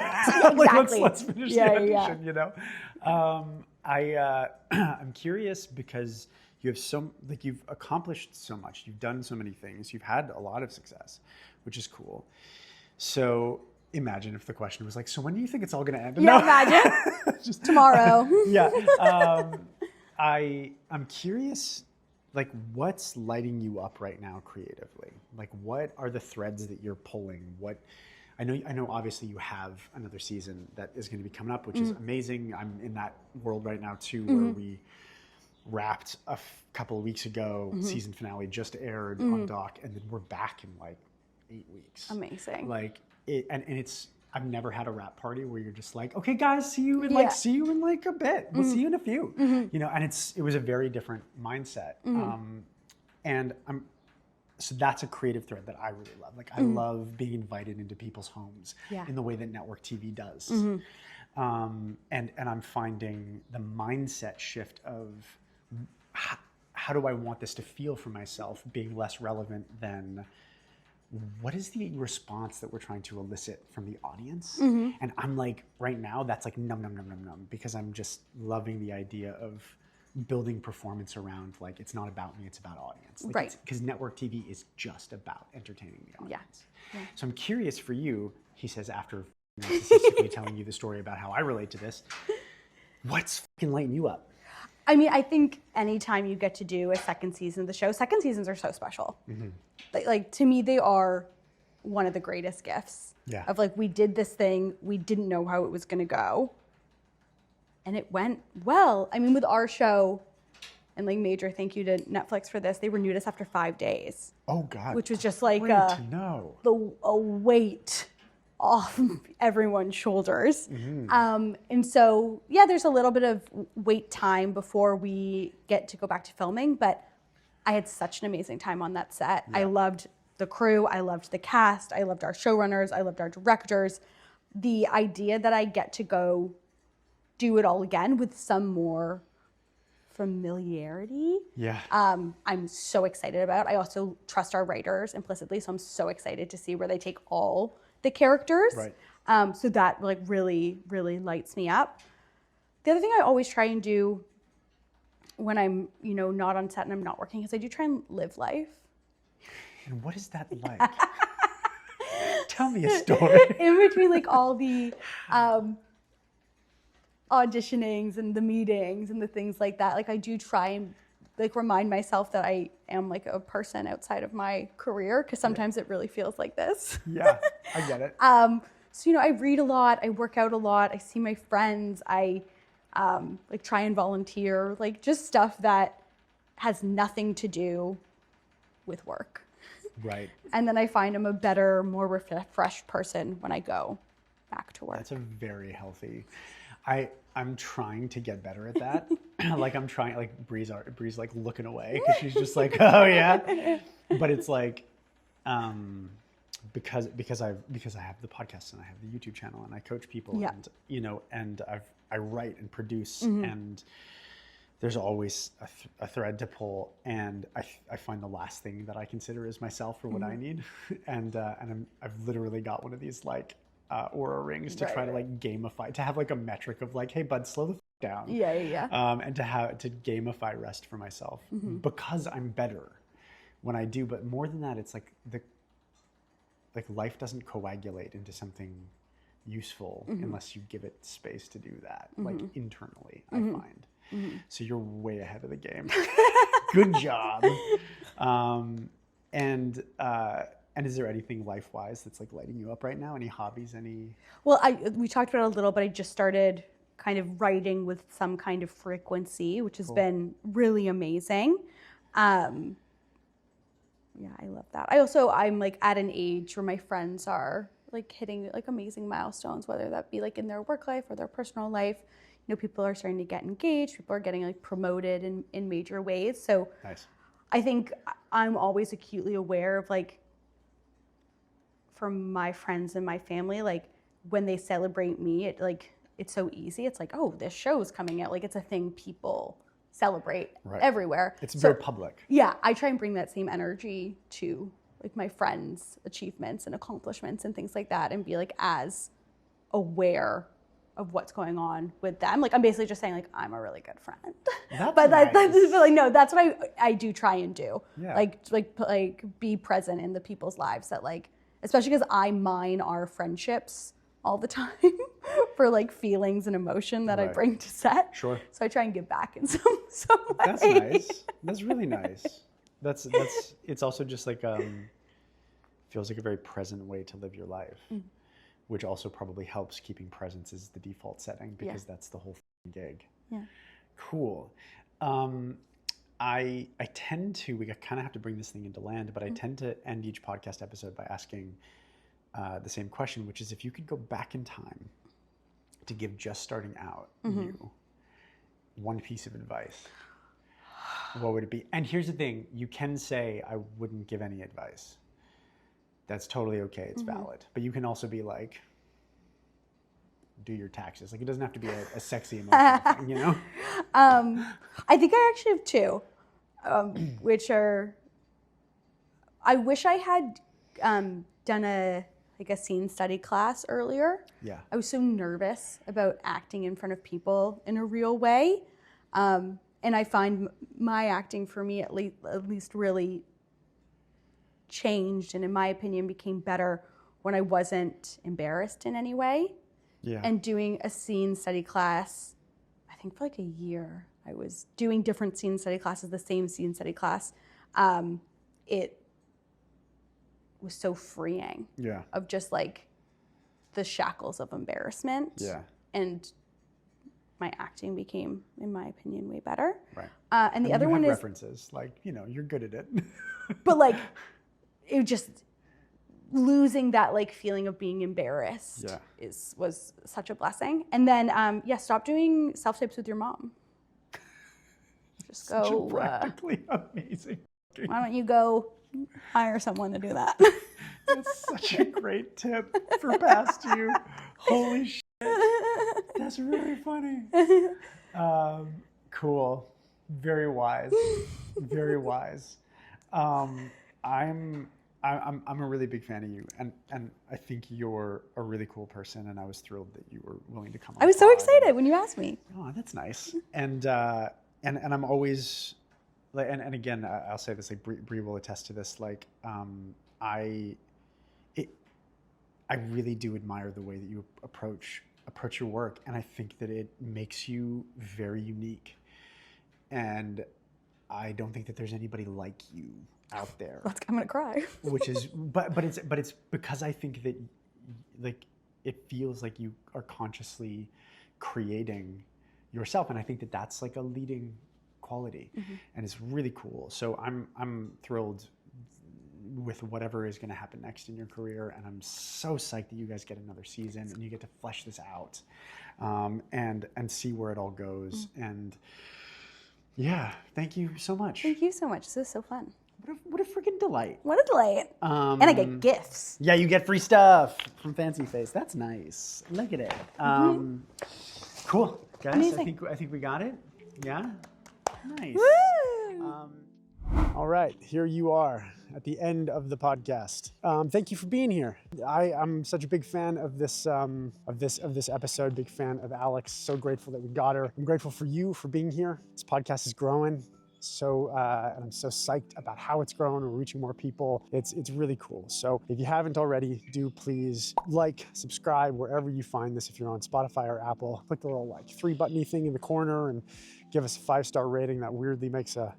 B: like, let's finish the audition. I'm curious because you have you've accomplished so much. You've done so many things. You've had a lot of success, which is cool. So imagine if the question was like, so when do you think it's all going to end?
A: Yeah, imagine. Just tomorrow.
B: Yeah. I'm curious, like, what's lighting you up right now creatively? Like, what are the threads that you're pulling? I know obviously you have another season that is going to be coming up, which is amazing. I'm in that world right now too, where we wrapped a couple of weeks ago. Season finale just aired on Doc, and then we're back in like 8 weeks.
A: Amazing.
B: Like I've never had a wrap party where you're just like, okay, guys, see you in like a bit. We'll see you in a few. You know, and it was a very different mindset. And so that's a creative thread that I really love. Like I love being invited into people's homes in the way that network TV does. And I'm finding the mindset shift of how do I want this to feel for myself being less relevant than what is the response that we're trying to elicit from the audience? And I'm like, right now, that's like num, because I'm just loving the idea of building performance around, like, it's not about me, it's about audience. Like,
A: right.
B: Because network TV is just about entertaining the audience.
A: Yeah.
B: So I'm curious for you, he says, after narcissistically telling you the story about how I relate to this, what's fucking lighting you up?
A: I mean, I think anytime you get to do a second season of the show, second seasons are so special. Like to me, they are one of the greatest gifts.
B: Yeah.
A: Of like, we did this thing, we didn't know how it was going to go, and it went well. I mean, with our show, and like major thank you to Netflix for this, they renewed us after 5 days.
B: Oh God.
A: Which was just like a weight off everyone's shoulders. And so, yeah, there's a little bit of wait time before we get to go back to filming, but I had such an amazing time on that set. I loved the crew, I loved the cast, I loved our showrunners, I loved our directors. The idea that I get to go do it all again with some more familiarity.
B: Yeah.
A: I'm so excited about. I also trust our writers implicitly, so I'm so excited to see where they take all the characters.
B: Right.
A: So that like really, really lights me up. The other thing I always try and do when I'm, not on set and I'm not working is I do try and live life.
B: And what is that like? Tell me a story.
A: In between like all the auditionings and the meetings and the things like that, like I do try and like remind myself that I am like a person outside of my career, because sometimes it really feels like this.
B: Yeah, I get it.
A: So, I read a lot, I work out a lot, I see my friends, I like try and volunteer, like just stuff that has nothing to do with work.
B: Right.
A: And then I find I'm a better, more refreshed person when I go back to work.
B: That's a very healthy. I'm trying to get better at that. Like I'm trying, like Bree's like looking away because she's just like, oh yeah. But it's like, because I have the podcast and I have the YouTube channel and I coach people and I write and produce and there's always a thread to pull, and I find the last thing that I consider is myself or what I need, and I've literally got one of these like Aura rings to try to like gamify, to have like a metric of like, hey bud, slow the down. And to gamify rest for myself because I'm better when I do. But more than that, it's like life doesn't coagulate into something useful unless you give it space to do that, like internally, I find. So you're way ahead of the game. Good job. And is there anything life-wise that's like lighting you up right now? Any hobbies?
A: Well, we talked about it a little, but I just started kind of writing with some kind of frequency, which has been really amazing. Yeah, I love that. I'm like at an age where my friends are like hitting like amazing milestones, whether that be like in their work life or their personal life. People are starting to get engaged. People are getting like promoted in major ways. So
B: nice.
A: I think I'm always acutely aware of like, for my friends and my family, like when they celebrate me, it's so easy. It's like, oh, this show's coming out. Like it's a thing people celebrate everywhere.
B: It's very public.
A: Yeah, I try and bring that same energy to like my friends' achievements and accomplishments and things like that, and be like as aware of what's going on with them. Like I'm basically just saying like I'm a really good friend.
B: That's
A: but
B: nice.
A: that's like no, that's what I do try and do.
B: Yeah.
A: Like be present in the people's lives that like, especially because I mine our friendships all the time for like feelings and emotion that I bring to set.
B: Sure.
A: So I try and give back in some way.
B: That's nice. That's really nice. That's it's also just like feels like a very present way to live your life, which also probably helps keeping presence as the default setting because that's the whole gig. Yeah. Cool. I tend to, we kind of have to bring this thing into land, but I tend to end each podcast episode by asking the same question, which is if you could go back in time to give just starting out you one piece of advice, what would it be? And here's the thing, you can say, I wouldn't give any advice. That's totally okay, it's valid. But you can also be like, do your taxes. Like it doesn't have to be a sexy emotional thing, you know?
A: I think I actually have two, which are, I wish I had done a scene study class earlier. Yeah. I was so nervous about acting in front of people in a real way. And I find my acting for me at least really changed and in my opinion became better when I wasn't embarrassed in any way. Yeah. And doing a scene study class, I think for like a year, I was doing different scene study classes, the same scene study class. It was so freeing of just like the shackles of embarrassment. Yeah. And my acting became, in my opinion, way better. Right. And the other one is
B: references, like, you know, you're good at it.
A: But like, it just losing that like feeling of being embarrassed was such a blessing. And then stop doing self-tapes with your mom. Just
B: such
A: go
B: a practically amazing.
A: Why don't you go hire someone to do that?
B: That's such a great tip for past you. Holy shit. That's really funny. Cool. Very wise. Very wise. I'm a really big fan of you, and I think you're a really cool person, and I was thrilled that you were willing to come on.
A: I was so excited when you asked me.
B: Oh, that's nice. And I'm always like, and again, I'll say this, like Bree will attest to this. Like, I really do admire the way that you approach your work, and I think that it makes you very unique. And I don't think that there's anybody like you out there.
A: I'm gonna cry.
B: Which is, but it's because I think that like it feels like you are consciously creating yourself, and I think that that's like a leading quality, and it's really cool. So I'm thrilled with whatever is going to happen next in your career, and I'm so psyched that you guys get another season and you get to flesh this out, and see where it all goes. And yeah, thank you so much.
A: Thank you so much. This is so fun.
B: What a freaking delight.
A: What a delight. And I get gifts.
B: Yeah, you get free stuff from Fancy Face. That's nice. Look at it. Cool. Guys, amazing. I think we got it. Yeah? Nice.
A: Woo!
C: All right, here you are at the end of the podcast. Thank you for being here. I'm such a big fan of this episode. Big fan of Alex. So grateful that we got her. I'm grateful for you for being here. This podcast is growing. And I'm so psyched about how it's growing. We're reaching more people. It's really cool. So if you haven't already, do please like, subscribe wherever you find this. If you're on Spotify or Apple, click the little like 3-button-y thing in the corner and give us a 5-star rating. That weirdly makes a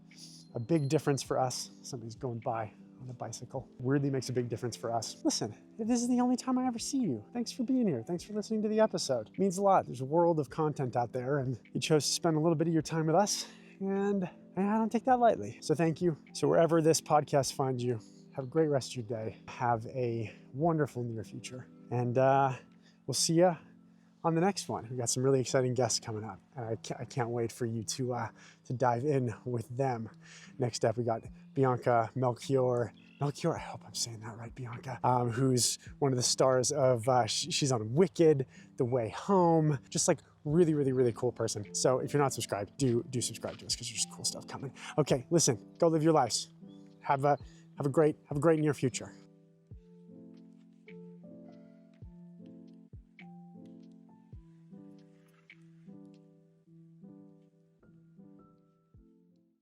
C: big difference for us. Somebody's going by on a bicycle. Weirdly makes a big difference for us. Listen, if this is the only time I ever see you, thanks for being here. Thanks for listening to the episode. It means a lot. There's a world of content out there, and you chose to spend a little bit of your time with us, and I don't take that lightly. So thank you. So wherever this podcast finds you, have a great rest of your day. Have a wonderful near future. And we'll see you on the next one. We got some really exciting guests coming up, and I can't wait for you to dive in with them. Next up, we got Bianca Melchior, I hope I'm saying that right, Bianca, who's one of the stars of, she's on Wicked, The Way Home, just like really, really, really cool person. So if you're not subscribed, do subscribe to us because there's cool stuff coming. Okay, listen, go live your lives. Have a great near future.